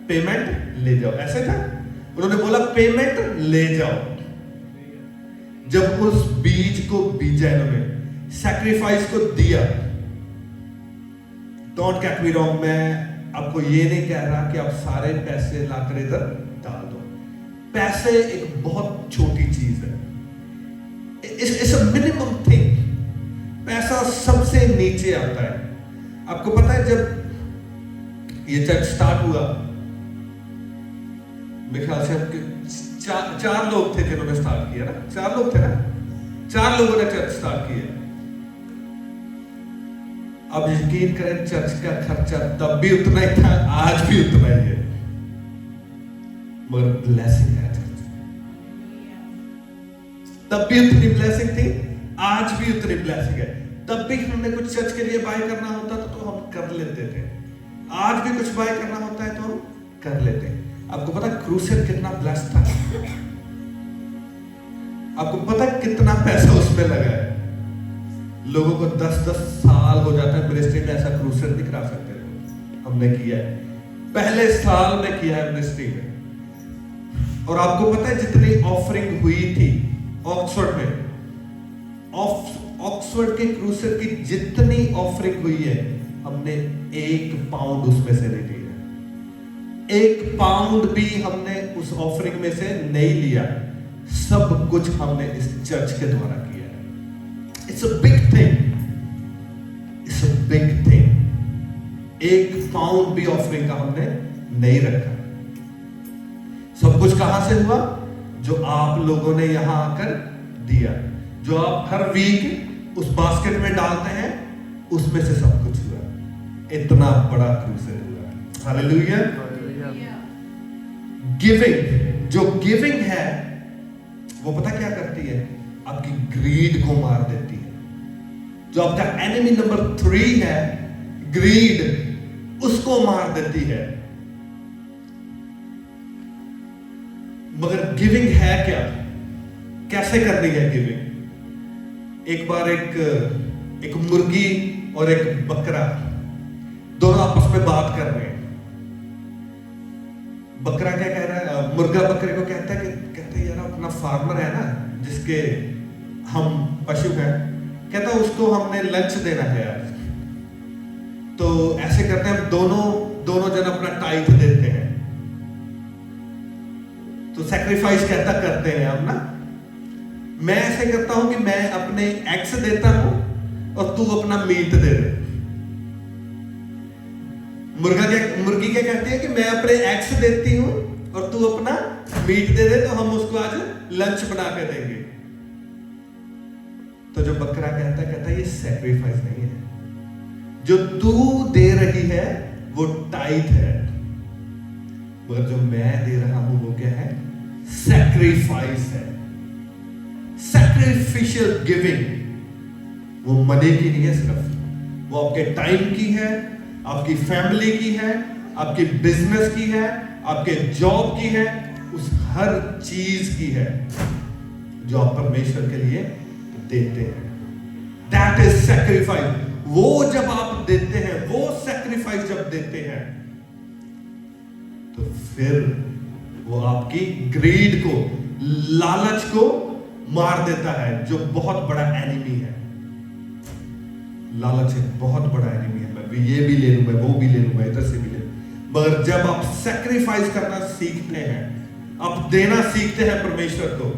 पेमेंट ले जाओ। ऐसे था, उन्होंने बोला पेमेंट ले जाओ। जब उस बीज को बीजा, इन्होंने सैक्रिफाइस को दिया। डोंट गेट मी रॉन्ग, मैं आपको ये नहीं कह रहा कि आप सारे पैसे लाकर इधर डाल दो। पैसे एक बहुत छोटी चीज है, इट्स अ मिनिमम थिंग। पैसा सबसे नीचे आता है। आपको पता है जब ये चर्च स्टार्ट हुआ, मेरे ख्याल से आपके 4 लोग थे जिन्होंने स्टार्ट किया ना, 4 लोग थे ना, 4 लोगों ने चर्च स्टार्ट किया। अब यकीन करें चर्च का खर्चा तब भी उतना ही था, आज भी उतना ही है, मगर ब्लेसिंग है चर्च। तब भी उतनी ब्लेसिंग थी, आज भी उतनी ब्लेसिंग है। तब भी हमने कुछ चर्च के लिए बाय करना होता तो हम कर लेते थे, आज भी कुछ बाय करना होता है तो हम कर लेते हैं। आपको पता क्रूसेड कितना ब्लेस्ड था? आपको पता कितना पैसा उसमें लगा है? लोगों को 10-10 साल हो जाता है मिनिस्ट्री में, ऐसा क्रूसेड नहीं करा सकते थे। हमने किया है, पहले साल में किया है मिनिस्ट्री में। और आपको पता है जितनी ऑफरिंग हुई थी ऑक्सफोर्ड में, ऑक्सफोर्ड के क्रूसेड की जितनी ऑफरिंग हुई है, हमने 1 पाउंड उसमें से नहीं लिया। 1 पाउंड भी हमने उस ऑफरिंग में से नहीं लिया। सब कुछ हमने इस चर्च के द्वारा किया है। It's a big thing, it's a big thing. 1 pound भी ऑफरिंग का हमने नहीं रखा। सब कुछ कहां से हुआ? जो आप लोगों ने यहां आकर दिया, जो आप हर वीक उस बास्केट में डालते हैं, उसमें से सब कुछ हुआ। इतना बड़ा क्रूसेड हुआ। हालेलुया। गिविंग, जो गिविंग है वो पता क्या करती है? आपकी ग्रीड को मार देती है। जो आपका एनिमी नंबर 3 है, ग्रीड, उसको मार देती है। मगर गिविंग है क्या? कैसे करनी है गिविंग? एक बार एक मुर्गी और एक बकरा दोनों आपस में बात कर रहे हैं। बकरा क्या कह रहा है? मुर्गा बकरे को कहता है कि यार अपना फार्मर है ना, जिसके हम पशु हैं, कहता है उसको हमने लंच देना है आज। तो ऐसे करते हैं, हम दोनों जन अपना टाइथ देते हैं। तो सैक्रिफाइस कहता करते हैं हम ना। मैं ऐसे करता हूं कि मैं अपने एग्स देता हूं और तू अपना मीट दे दे। मुर्गी क्या कहती है कि मैं अपने एग्स देती हूं और तू अपना मीट दे दे, तो हम उसको आज लंच बना के देंगे। तो जो बकरा कहता है ये सैक्रिफाइस नहीं है। जो तू दे रही है वो टाइथ है, मगर जो मैं दे रहा हूं वो क्या है? सैक्रिफाइस है। सैक्रिफिशियल गिविंग वो मनी की नहीं है सिर्फ, वो आपके टाइम की है, आपकी फैमिली की है, आपके बिजनेस की है, आपके जॉब की है, उस हर चीज की है जो आप परमेश्वर के लिए देते हैं। That is sacrifice. वो जब आप देते हैं, वो सैक्रिफाइस जब देते हैं, तो फिर वो आपकी ग्रीड को, लालच को मार देता है, जो बहुत बड़ा एनिमी है। लालच एक बहुत बड़ा एनिमी है। मैं ये भी ले लूंगा, वो भी ले लूंगा, इधर से भी ले लूंगा। मगर जब आप सैक्रिफाइस करना सीखते हैं, आप देना सीखते हैं परमेश्वर को,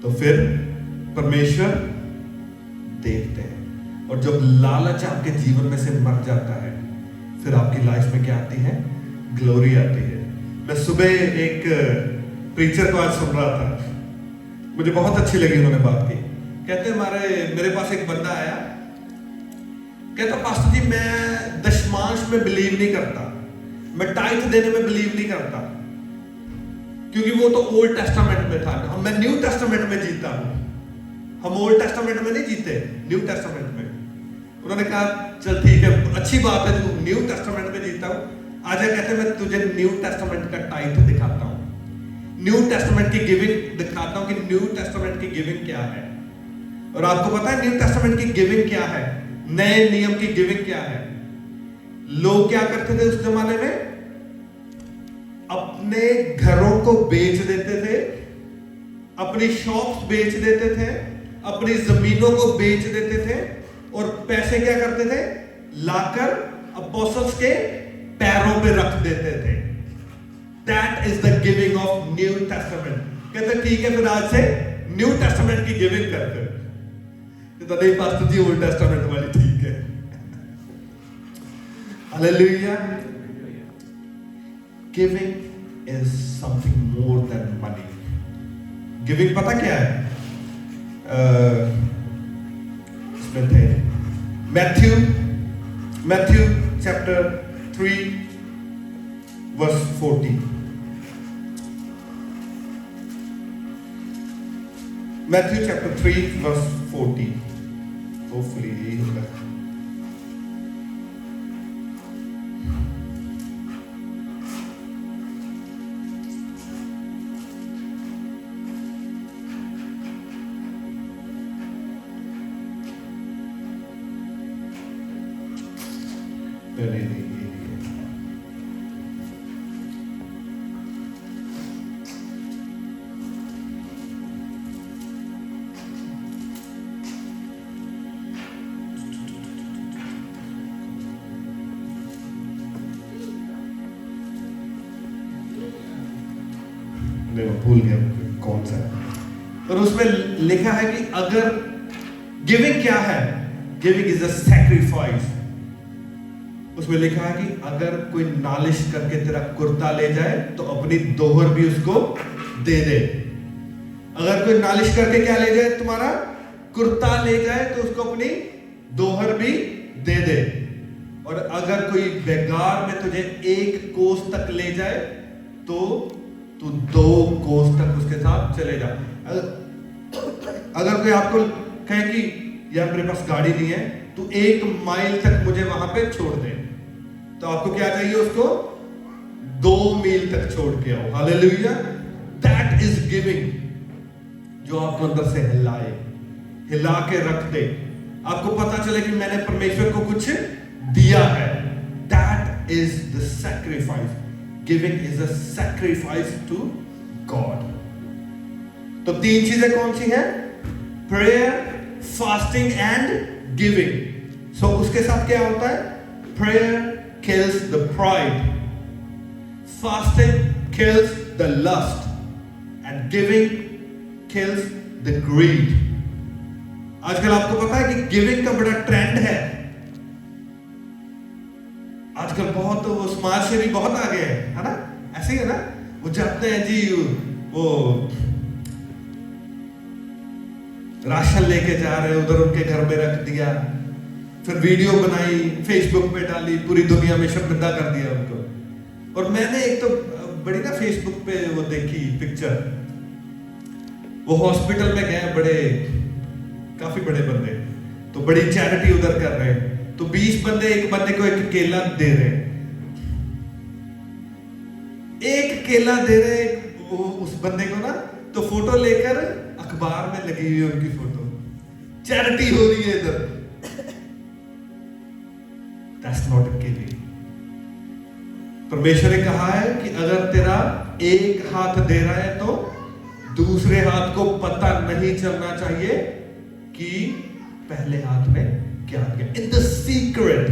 तो फिर परमेश्वर देखते हैं। और जब लालच आपके जीवन में से मर जाता है, फिर आपकी लाइफ में क्या आती है? ग्लोरी आती है। मैं सुबह एक प्रीचर को आज सुन रहा था, मुझे बहुत अच्छी लगी उन्होंने बात की। कहते मेरे पास एक बंदा आया, कहता पास्टर जी मैं दशमांश में बिलीव नहीं करता, मैं टाइथ देने में बिलीव नहीं करता, क्योंकि वो तो ओल्ड टेस्टामेंट में था, मैं न्यू टेस्टामेंट में जीता हूं। हम ओल्ड टेस्टामेंट में नहीं जीते, न्यू टेस्टामेंट में। उन्होंने कहा चल ठीक है, अच्छी बात है, तू न्यू टेस्टामेंट में जीता हूं, आजा, कहते मैं तुझे न्यू टेस्टामेंट का टाइथ दिखाता हूं, न्यू टेस्टामेंट की गिविंग दिखाता हूं कि न्यू टेस्टामेंट की गिविंग क्या है। और आपको पता है न्यू टेस्टामेंट की गिविंग क्या है? नए नियम की गिविंग क्या है? लोग क्या करते थे उस जमाने में? अपने घरों को बेच देते थे, अपनी शॉप्स बेच देते थे, अपनी जमीनों को बेच देते थे, और पैसे क्या करते थे? लाकर अपोस्टल्स के पैरों पे रख देते थे। That is the giving of New Testament. कहते ठीक है, फिर आज से न्यू टेस्टामेंट की गिविंग करते हैं। तो नहीं पास्टर जी, ओल्ड टेस्टामेंट वाली ठीक है। Hallelujah. Giving is something more than money. Giving पता क्या है? इसमें थे Matthew chapter 3 verse 40. Matthew chapter 3 verse 40. Hopefully यही होगा। नहीं, भूल गया कौन सा, पर उसमें लिखा है कि अगर गिविंग क्या है, गिविंग इज अ सैक्रिफाइस। उसमें लिखा है कि अगर कोई नालिश करके तेरा कुर्ता ले जाए तो अपनी दोहर भी उसको दे दे। अगर कोई नालिश करके क्या ले जाए, तुम्हारा कुर्ता ले जाए तो उसको अपनी दोहर भी दे दे। और अगर कोई बेगार में तुझे 1 कोस तक ले जाए तो तू 2 कोस तक उसके साथ चले जा। अगर कोई आपको कहे कि यार मेरे पास गाड़ी नहीं है, तू 1 माइल तक मुझे वहां पे छोड़ दे, तो आपको क्या चाहिए, उसको 2 मील तक छोड़ के आओ। हालेलुया, दैट इज गिविंग, जो आपको अंदर से हिला के रख दे। आपको पता चले कि मैंने परमेश्वर को कुछ दिया है। That is the sacrifice. Giving is a sacrifice to God. तो 3 चीजें कौन सी हैं? Prayer, fasting and giving. So उसके साथ क्या होता है? Prayer kills the pride, fasting kills the lust, and giving kills the greed. आजकल आपको पता है कि गिविंग का बड़ा ट्रेंड है। आजकल बहुत वो समाज से भी बहुत आगे है ना? ऐसे ही है ना? वो जाते हैं जी, वो राशन लेके जा रहे हैं, उधर उनके घर में रख दिया, फिर वीडियो बनाई, फेसबुक पे डाली, पूरी दुनिया में शर्मिंदा कर दिया उनको। और मैंने एक तो बड़ी ना फेसबुक पे वो देखी पिक्चर, वो हॉस्पिटल में गए बड़े, काफी बड़े बंदे, तो बड़ी चैरिटी उधर कर रहे हैं, तो 20 बंदे एक बंदे को एक केला दे रहे हैं, एक केला दे रहे वो उस बंदे को ना, तो फोटो लेकर अखबार में लगी हुई है उनकी फोटो, चैरिटी हो रही है इधर। That's not giving. परमेश्वर ने कहा है कि अगर तेरा एक हाथ दे रहा है तो दूसरे हाथ को पता नहीं चलना चाहिए कि पहले हाथ में क्या किया। In the secret.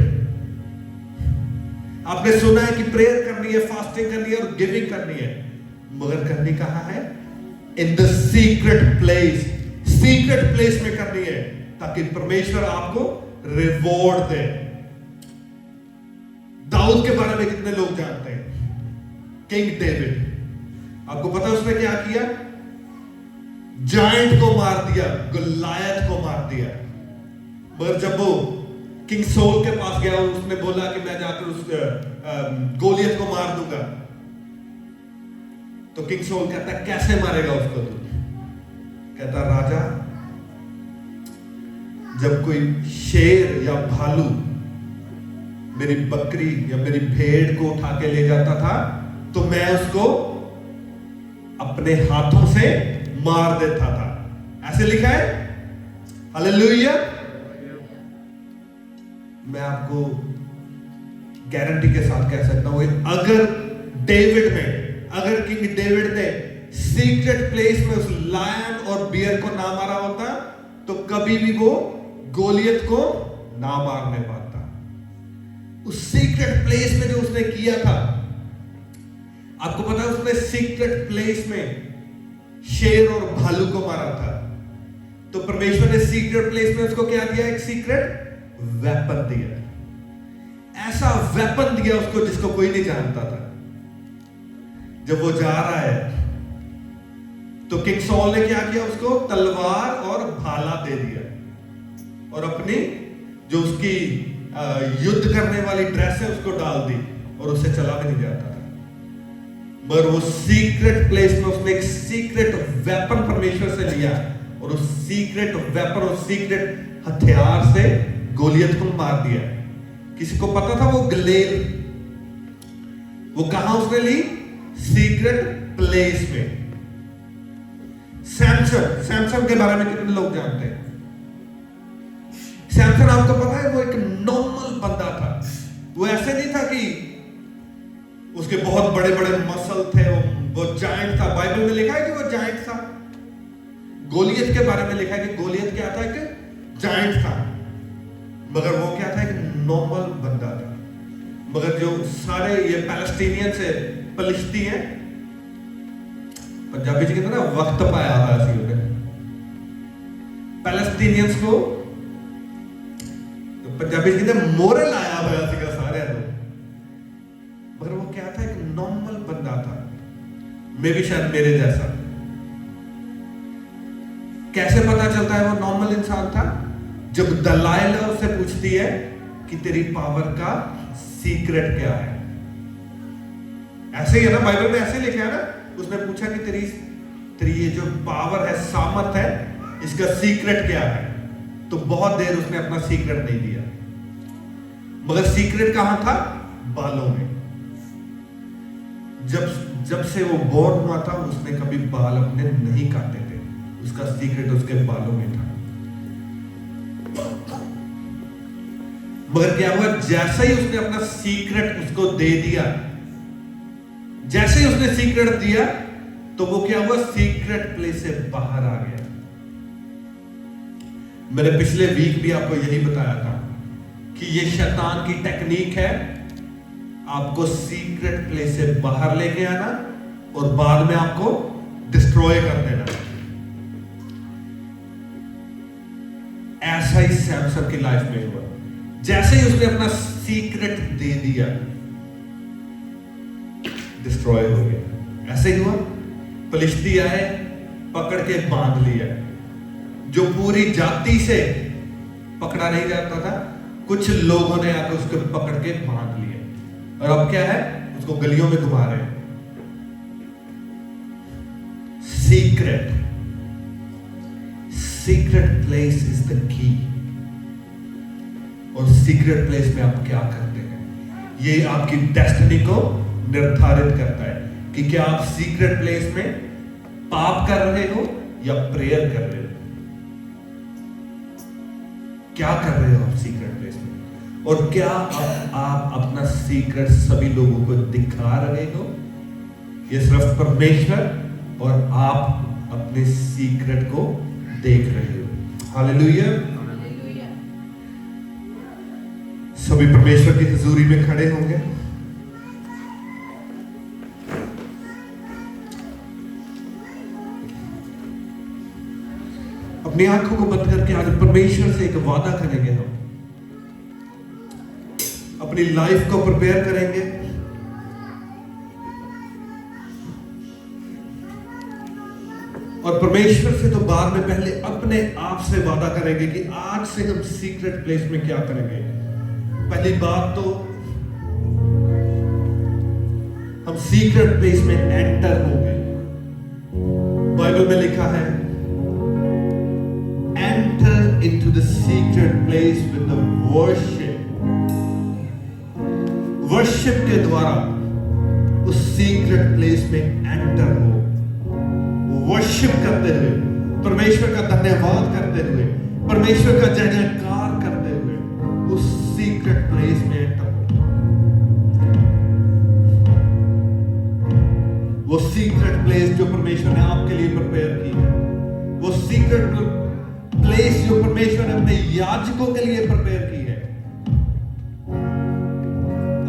आपने सुना है कि प्रेयर करनी है, फास्टिंग करनी है और गिविंग करनी है, मगर करनी कहां है? In the secret place. Secret place में करनी है ताकि परमेश्वर आपको रिवॉर्ड दे। दाऊद के बारे में कितने लोग जानते हैं? किंग डेविड, आपको पता है उसने क्या किया? जायंट को मार दिया, गoliath को मार दिया। मगर जब वो किंग सॉल के पास गया और उसने बोला कि मैं जाकर उस गोलियत को मार दूंगा, तो किंग सॉल कहता है कैसे मारेगा उसको तू? कहता राजा, जब कोई शेर या भालू मेरी बकरी या मेरी भेड़ को उठा के ले जाता था तो मैं उसको अपने हाथों से मार देता था। ऐसे लिखा है। हालेलुया। मैं आपको गारंटी के साथ कह सकता हूं, अगर डेविड में, अगर किंग डेविड ने सीक्रेट प्लेस में उस लायन और बियर को ना मारा होता तो कभी भी वो गोलियत को ना मारने पाता। उस सीक्रेट प्लेस में जो उसने किया था, आपको पता है उसने सीक्रेट प्लेस में शेर और भालू को मारा था, तो परमेश्वर ने सीक्रेट प्लेस में उसको क्या दिया? एक सीक्रेट वेपन दिया। ऐसा वेपन दिया उसको जिसको कोई नहीं जानता था। जब वो जा रहा है तो किंग सॉल ने क्या किया? उसको तलवार और भाला दे दिया और अपनी जो उसकी युद्ध करने वाली ड्रेस है उसको डाल दी और उससे चला भी नहीं जाता था। मगर वो सीक्रेट प्लेस में उसने एक सीक्रेट वेपन परमेश्वर से लिया और उस सीक्रेट वेपन और सीक्रेट हथियार से गोलियत को मार दिया। किसी को पता था वो गलेल, वो कहां उसने ली? सीक्रेट प्लेस में। सैमसन के बारे में कितने लोग जानते हैं? सैमसन आपको पता है वो एक नॉर्मल बंदा था। वो ऐसे नहीं था कि उसके बहुत बड़े बड़े मसल थे, वो जायंट था। बाइबल में लिखा है कि वो जायंट था। गोलियत के बारे में लिखा है कि गोलियत क्या था? एक जायंट था, मगर वो क्या था? एक नॉर्मल बंदा था। मगर जो सारे ये पैलेस्टीनियंस है, फलस्तीन है, पंजाबी च कहते ना वक्त पाया हुआ सी उन्हें पैलेस्टीनियंस को, तो पंजाबी च कहते मोहरे लाया हुआ सीगा सारे को। मगर वो क्या था, एक नॉर्मल बंदा था, मे भी शायद मेरे जैसा। कैसे पता चलता है वो नॉर्मल इंसान था? जब दलाइला उससे पूछती है कि तेरी पावर का सीक्रेट क्या है। ऐसे ही है ना, बाइबल में ऐसे लिखा है ना, उसने पूछा कि तेरी ये जो पावर है, सामर्थ है, इसका सीक्रेट क्या है? तो बहुत देर उसने अपना सीक्रेट नहीं दिया। मगर सीक्रेट कहां था? बालों में। जब से वो बोर्न हुआ था, उसने कभी बाल अपने नहीं काटे थे। उसका सीक्रेट उसके बालों में था। मगर क्या हुआ, जैसे ही उसने अपना सीक्रेट उसको दे दिया, जैसे ही उसने सीक्रेट दिया, तो वो क्या हुआ, सीक्रेट प्लेस से बाहर आ गया। मैंने पिछले वीक भी आपको यही बताया था कि ये शैतान की टेक्निक है, आपको सीक्रेट प्लेस से बाहर लेके आना और बाद में आपको डिस्ट्रॉय कर देना। ऐसा ही सैमसन की लाइफ में हुआ। जैसे ही उसने अपना सीक्रेट दे दिया, डिस्ट्रॉय हो गया। ऐसे ही हुआ, फलिश्ती आए, पकड़ के बांध लिया। जो पूरी जाति से पकड़ा नहीं जाता था, कुछ लोगों ने आकर उसको पकड़ के बांध लिया, और अब क्या है, उसको गलियों में घुमा रहे हैं। Secret place is the key. और सीक्रेट प्लेस में आप क्या करते हैं, ये आपकी डेस्टिनी को निर्धारित करता है कि क्या आप सीक्रेट प्लेस में पाप कर रहे हो या प्रेयर कर रहे हो। क्या कर रहे हो आप सीक्रेट प्लेस में, और क्या आप अपना सीक्रेट सभी लोगों को दिखा रहे हो? ये सिर्फ परमेश्वर और आप अपने सीक्रेट को देख रहे हो। हालेलुया। सभी परमेश्वर की हुजूरी में खड़े होंगे। अपनी आंखों को बंद करके आज परमेश्वर से एक वादा करेंगे। हम अपनी लाइफ को प्रिपेयर करेंगे। और परमेश्वर से तो बाद में, पहले अपने आप से वादा करेंगे कि आज से हम सीक्रेट प्लेस में क्या करेंगे। पहली बात तो हम सीक्रेट प्लेस में एंटर होंगे। बाइबल में लिखा है, enter into the secret place with the worship. Worship के द्वारा उस सीक्रेट प्लेस में एंटर हो, वर्शिप करते हुए, परमेश्वर का धन्यवाद करते हुए, परमेश्वर का जय जयकार करते हुए उस सीक्रेट प्लेस में एंटर हो। वो सीक्रेट प्लेस जो परमेश्वर ने आपके लिए प्रिपेयर की है, वो सीक्रेट प्लेस जो परमेश्वर ने अपने याजकों के लिए प्रिपेयर की है,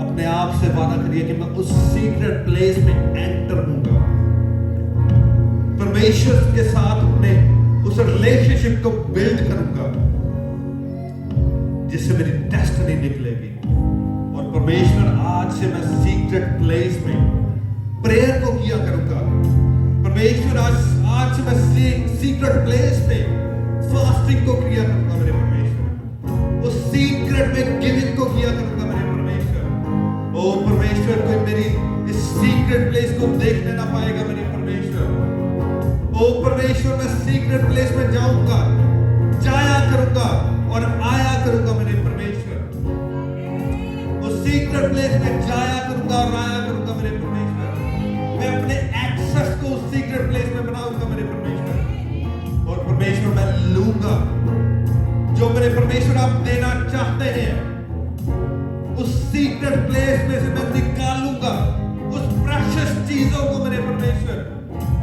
अपने आप से वादा करिए कि मैं उस सीक्रेट प्लेस में एंटर होऊंगा। परमेश्वर के साथ अपने उस रिलेशनशिप को बिल्ड करूंगा, जिससे मेरी डेस्टिनी निकलेगी। और परमेश्वर, आज से मैं सीक्रेट प्लेस में प्रेयर को किया करूंगा। परमेश्वर, आज से मैं सीक्रेट प्लेस में फास्टिंग को किया करूंगा मेरे परमेश्वर। उस सीक्रेट में गिविंग को किया करूंगा मेरे परमेश्वर। ओ परमेश्वर, कोई मेरी इस सीक्रेट प्लेस को देखने ना पाएगा मेरे परमेश्वर। ओ परमेश्वर, मैं सीक्रेट प्लेस में जाऊंगा, जाया करूंगा और आया करूंगा मेरे परमेश्वर। उस सीक्रेट प्लेस में जाया करूंगा और आया करूंगा मेरे परमेश्वर। मैं अपने एक्सेस को उस सीक्रेट प्लेस में बनाऊंगा मेरे परमेश्वर। और परमेश्वर, मैं लूंगा जो मेरे परमेश्वर आप देना चाहते हैं। उस सीक्रेट प्लेस में से मैं निकालूंगा उस प्रेशियस चीजों को मेरे परमेश्वर,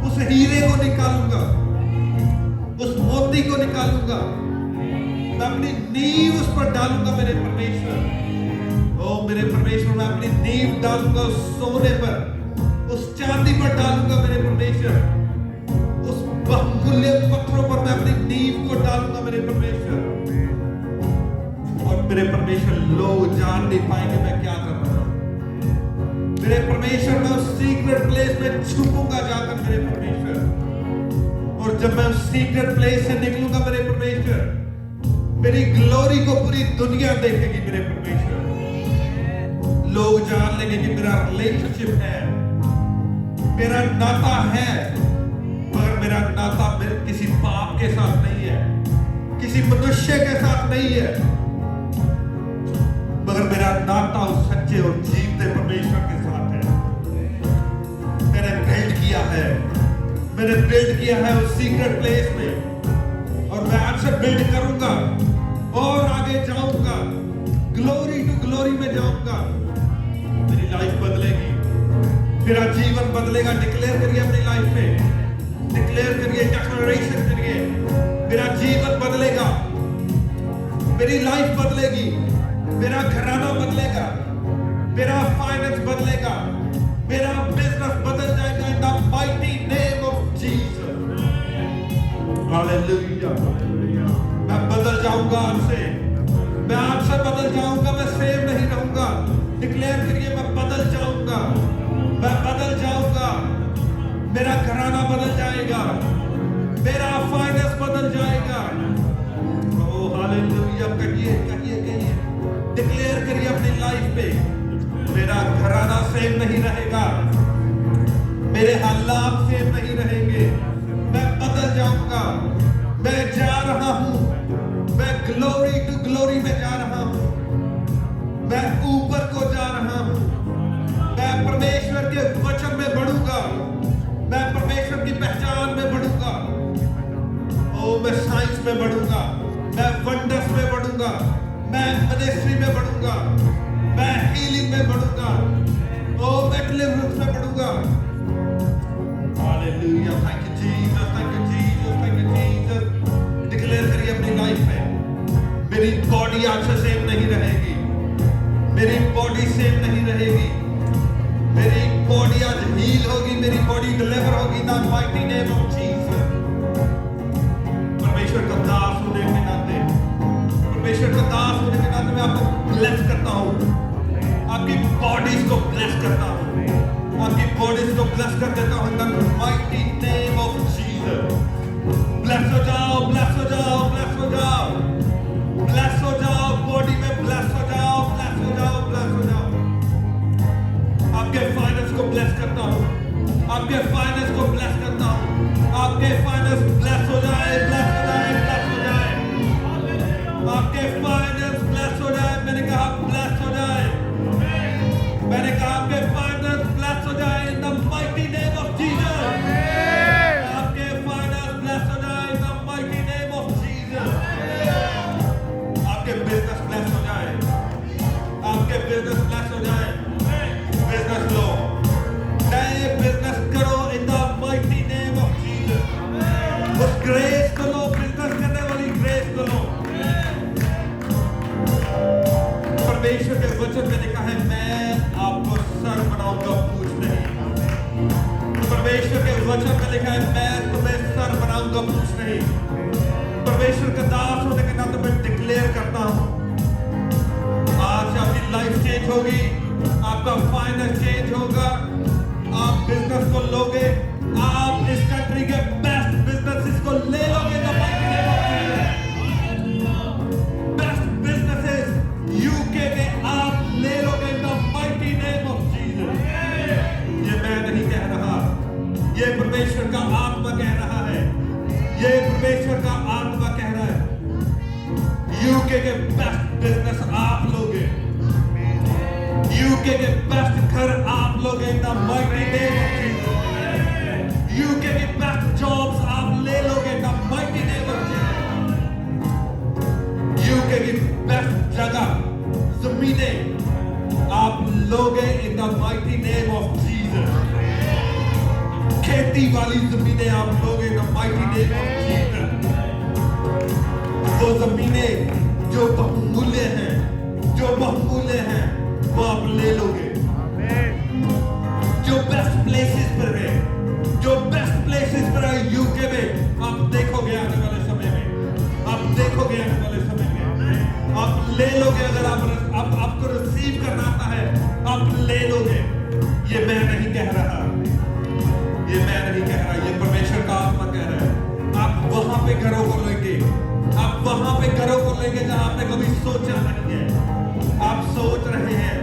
उस हीरे को निकालूंगा, उस मोती को निकालूंगा। मैं अपनी नींव उस पर डालूंगा मेरे परमेश्वर। ओ मेरे परमेश्वर, मैं अपनी नींव डालूंगा उस सोने पर, उस चांदी पर डालूंगा मेरे परमेश्वर। बहुमूल्य पत्थरों पर मैं अपनी नींव को डालूंगा मेरे परमेश्वर, और मेरे परमेश्वर लोग जान नहीं पाएंगे मैं क्या कर रहा हूं। मेरे परमेश्वर मैं उस सीक्रेट प्लेस में छुपूंगा जाकर मेरे परमेश्वर, और जब मैं उस सीक्रेट प्लेस से निकलूंगा मेरे परमेश्वर, मेरी ग्लोरी को पूरी दुनिया देखेगी मेरे परमेश्वर। लोग जान लेंगे कि मेरा रिलेशनशिप है, मेरा नाता है, मगर मेरा नाता मेरे किसी पाप के साथ नहीं है, किसी मनुष्य के साथ नहीं है, मगर मेरा नाता उस सच्चे और जीवते परमेश्वर के साथ है। मैंने बिल्ड किया है उस सीक्रेट प्लेस में, और मैं आज से बिल्ड करूंगा और आगे जाऊंगा, ग्लोरी टू ग्लोरी में जाऊंगा। मेरी लाइफ बदलेगी, मेरा जीवन बदलेगा। डिक्लेयर करिए अपनी लाइफ में, डिक्लेयर करिए, डिक्लेरेशन करिए, मेरा जीवन बदलेगा, मेरी लाइफ बदलेगी, मेरा घराना बदलेगा, मेरा फाइनेंस बदलेगा, मेरा बिजनेस बदल जाएगा इन the mighty name of Jesus. Hallelujah. मैं बदल जाऊंगा आज से, मैं आज से बदल जाऊंगा, मैं सेम नहीं रहूंगा। डिक्लेयर करिए, मैं बदल जाऊंगा, मैं बदल जाऊंगा, मेरा घराना बदल जाएगा, मेरा फाइनेंस बदल जाएगा। ओ हालेलुया। कहिए कहिए कहिए, डिक्लेयर करिए अपनी लाइफ पे, मेरा घराना सेम नहीं रहेगा, मेरे हालात सेम नहीं रहेंगे, मैं बदल जाऊंगा, मैं जा रहा हूं, मैं ग्लोरी टू ग्लोरी में जा रहा हूं, मैं ऊपर को जा रहा हूं, मैं परमेश्वर के वचन में बढ़ूंगा, मैं परमेश्वर की पहचान में बढ़ूंगा। ओ मैं साइंस में बढ़ूंगा, मैं वंडर्स में बढ़ूंगा, मैं मिनिस्ट्री में बढ़ूंगा, मैं हीलिंग में बढ़ूंगा, ओ मैं डिलीवरेंस में बढ़ूंगा। Hallelujah. Thank you Jesus, thank you Jesus, thank you Jesus. Declare करिए अपनी लाइफ में, मेरी बॉडी आज से सेम नहीं रहेगी, मेरी बॉडी सेम नहीं रहेगी, मेरी बॉडी आज हील होगी, मेरी बॉडी डिलीवर होगी इन the mighty name of Jesus. परमेश्वर का दास होने के नाते, परमेश्वर का दास होने के नाते मैं आपको ब्लेस करता हूं, आपकी बॉडीज को ब्लेस करता हूं, आपकी बॉडीज को ब्लेस कर देता हूं इन the mighty name of Jesus. Bless हो जाओ, ब्लेस हो जाओ, ब्लेस हो जाओ, ब्लेस हो जाओ, बॉडी में ब्लेस हो जाओ, ब्लेस हो जाओ, ब्लेस हो जाओ। आपके फाइनेंस को ब्लेस करता हूं, आपके फाइनेंस को ब्लेस करता हूं, आपके फाइनेंस ब्लेस हो जाए, ब्लेस हो जाए, ब्लेस हो जाए, आपके फाइनेंस ब्लेस हो जाए। मैंने कहा ब्लेस हो जाए, मैंने कहा आपके फाइनेंस ब्लेस हो जाए इन the mighty name of Jesus. आपके फाइनेंस ब्लेस हो जाए इन the mighty name of Jesus. आपके बिजनेस ब्लेस हो जाए, आपके बिजनेस ब्लेस हो जाए। बिजनेस लो, नए बिजनेस करो इन the mighty name of Jesus. उस ग्रेस को लो, बिजनेस करने वाली ग्रेस को लो। परमेश्वर के वचन में लिखा है, मैं आपको सर बनाऊंगा, पूछ नहीं। परमेश्वर के वचन में लिखा है, मैं तुम्हें सर बनाऊंगा, पूछ नहीं। परमेश्वर का दास होने के नाते मैं डिक्लेयर करता हूं, आज आपकी लाइफ चेंज होगी, आपका फाइनेंस चेंज होगा, आप बिजनेस को लोगे, आप इस कंट्री के बेस्ट बिजनेसेस को ले लोगे। बेस्ट बिजनेसेस यूके के आप ले लोगे इन the mighty name of Jesus. ये मैं नहीं कह रहा, ये परमेश्वर का आत्मा कह रहा है, ये परमेश्वर का आत्मा कह रहा है। यूके के बेस्ट बिजनेस आप लोगे, यूके के बेस्ट घर आप लोगे इन the mighty name of Jesus. UK के बेस्ट जॉब्स आप ले लोगे इन the mighty name of Jesus. UK की बेस्ट जगह, जमीनें आप लोगे इन the mighty name of Jesus. खेती वाली जमीनें आप लोगे इन the mighty name of Jesus. वो जमीनें जो बहुमूल्य हैं, जो बहुमूल्य हैं, वो आप ले लोगे। जो बेस्ट प्लेसेस पर है, जो बेस्ट प्लेसेस पर है यूके में, ले लोगे। ये मैं नहीं कह रहा, ये मैं नहीं कह रहा, ये परमेश्वर का आत्मा कह रहा है। आप वहां पे घरों को लेंगे, आप वहां पे घरों को लेंगे जहां आपने कभी सोचा नहीं है। आप सोच रहे हैं,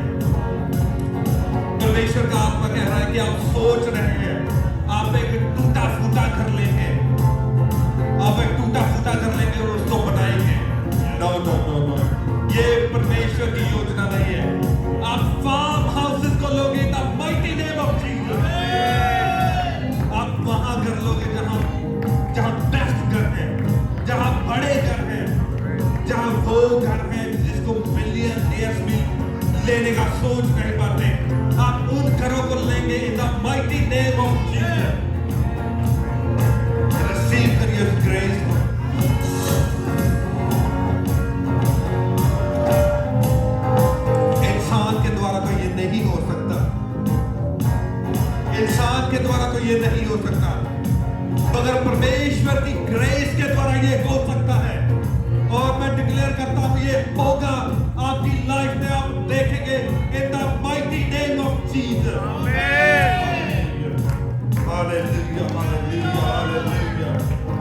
परमेश्वर का आत्मा कह रहा है कि आप सोच रहे हैं आप एक टूटा फूटा घर लेंगे, आप एक टूटा फूटा घर लेंगे और उसको बनाएंगे। नो नो नो नो, ये परमेश्वर की योजना नहीं है। आप फार्म हाउसेस को लोगे इन the mighty name of Jesus. आप वहां घर लोगे जहां बेस्ट घर है, जहां बड़े घर हैं, जहां वो घर है जिसको मिलियनेयर्स भी लेने का सोच नहीं पाते। आप उन घरों को लेंगे इन the mighty name of Jesus. Receive करिए उस ग्रेस को। इंसान के द्वारा तो ये नहीं हो सकता, इंसान के द्वारा तो ये नहीं हो सकता, मगर परमेश्वर की ग्रेस के द्वारा ये हो सकता है। और मैं डिक्लेयर करता हूं ये होगा आपकी लाइफ में। आप देखेंगे इन the mighty name of Jesus. Hallelujah hallelujah hallelujah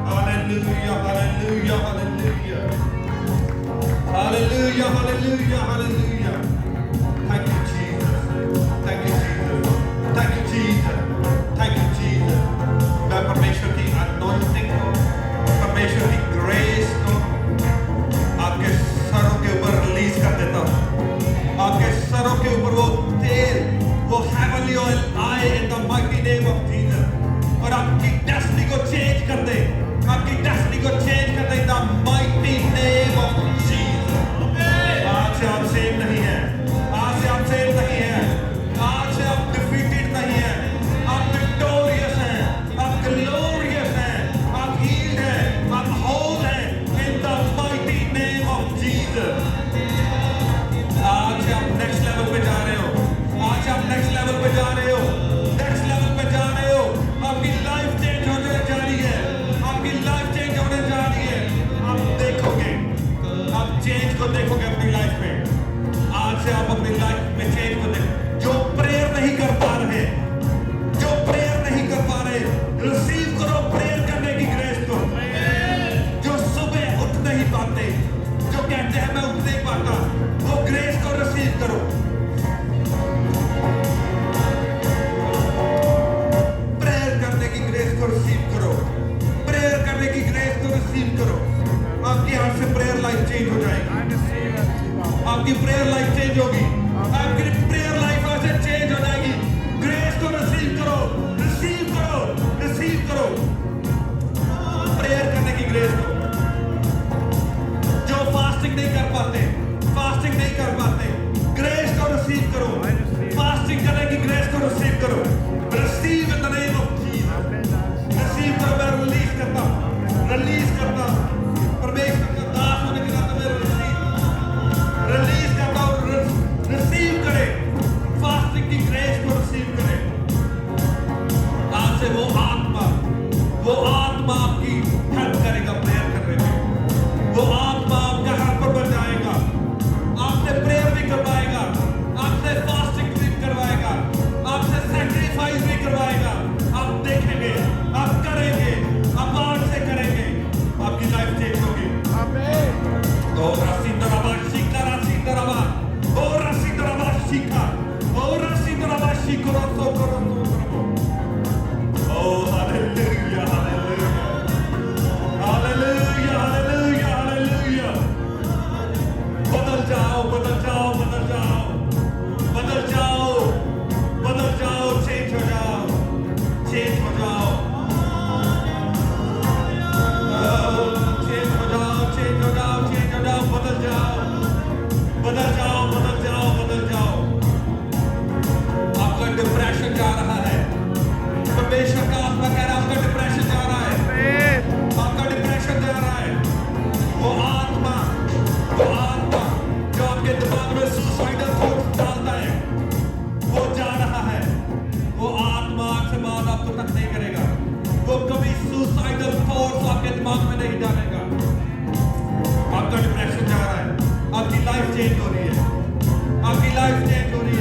hallelujah hallelujah hallelujah hallelujah hallelujah hallelujah. Thank you Jesus, thank you Jesus, thank you Jesus, thank you Jesus. मैं परमेश्वर की अनॉइंटिंग को, परमेश्वर की ग्रेस को आपके सरों के ऊपर रिलीज कर देता हूं। आपके सरों के ऊपर वो तेल, वो हेवनली ऑयल आए इन the mighty name of Jesus और आपकी डेस्टिनी को चेंज कर दे, आपकी डेस्टिनी को चेंज कर दे in the mighty name of Jesus. आज से आप सेम नहीं है, आज से आप सेम नहीं है, आज से आप डिफीटेड नहीं है, आप विक्टोरियस हैं, आप ग्लोरियस हैं, आप हील्ड हैं, आप होल हैं इन the mighty name of Jesus. आज से आप नेक्स्ट लेवल पे जा रहे हो, आज से आप नेक्स्ट लेवल पे जा रहे हो, नेक्स्ट लेवल पे जा रहे हो। आपकी लाइफ चेंज होने जा रही है, आपकी लाइफ चेंज होने जा रही है। आप देखोगे, आप चेंज को देखोगे अपनी लाइफ में। आज से आप अपनी लाइफ में चेंज को देखो। जो प्रेयर नहीं कर पा रहे, जो प्रेयर नहीं कर पा रहे, रिसीव करो प्रेयर करने की ग्रेस को। जो सुबह उठ नहीं पाते, जो कहते हैं मैं उठ नहीं पाता, वो ग्रेस को रिसीव करो। प्रेयर करने की ग्रेस को रिसीव करो, प्रेयर करने की ग्रेस को रिसीव करो। आपकी हाथ से प्रेयर लाइफ चेंज हो जाएगी, आपकी प्रेयर लाइफ चेंज होगी, आपकी प्रेयर लाइफ आज से चेंज हो जाएगी। ग्रेस को रिसीव करो, रिसीव करो, रिसीव करो प्रेयर करने की ग्रेस को। जो फास्टिंग नहीं कर पाते, फास्टिंग नहीं कर पाते, ग्रेस को रिसीव करो। फास्टिंग करने की ग्रेस को रिसीव करो। Receive in the name of Jesus. Receive करो। मैं रिलीज करता हूं, रिलीज करता हूं। परमेश्वर का दास होने के नाते मैं रिलीज करता हूं। रिसीव करें फास्टिंग की ग्रेस को, रिसीव करें। आज से वो आत्मा आपकी हेल्प करेगा प्रेयर करने में। वो आत्मा आपका हेल्पर बन जाएगा, आपसे प्रेयर भी करवाएगा, आपसे फास्टिंग भी करवाएगा, आपसे सैक्रिफाइस भी करवाएगा। आप देखेंगे, आप करेंगे, आप आज से करेंगे, आपकी लाइफ चेंज होगी। ओ राशि तरबा शिका, राशि तरबा, ओ राशि तरबा शिका, ओ राशि तरबा शिको रसो करो तो। ओ hallelujah hallelujah hallelujah hallelujah hallelujah. बदल जाओ, बदल जाओ, बदल जाओ, बदल जाओ, बदल जाओ, चेंज हो जाओ, चेंज हो जाओ, चेंज हो जाओ, चेंज हो जाओ, चेंज हो जाओ, बदल जाओ, बदल जाओ, बदल जाओ, बदल जाओ। आपका डिप्रेशन जा रहा है, परमेश्वर का आत्मा कह रहा है आपका डिप्रेशन जा रहा है, आपका डिप्रेशन जा रहा है। वो आत्मा जो आपके दिमाग में सुसाइडल थॉट्स डालता है, वो जा रहा है। वो आत्मा आज से बाद आपको तक नहीं करेगा, वो कभी सुसाइडल थॉट्स आपके दिमाग में नहीं डालेगा। आपका डिप्रेशन जा रहा है, आपकी लाइफ चेंज हो रही है, आपकी लाइफ चेंज हो रही है।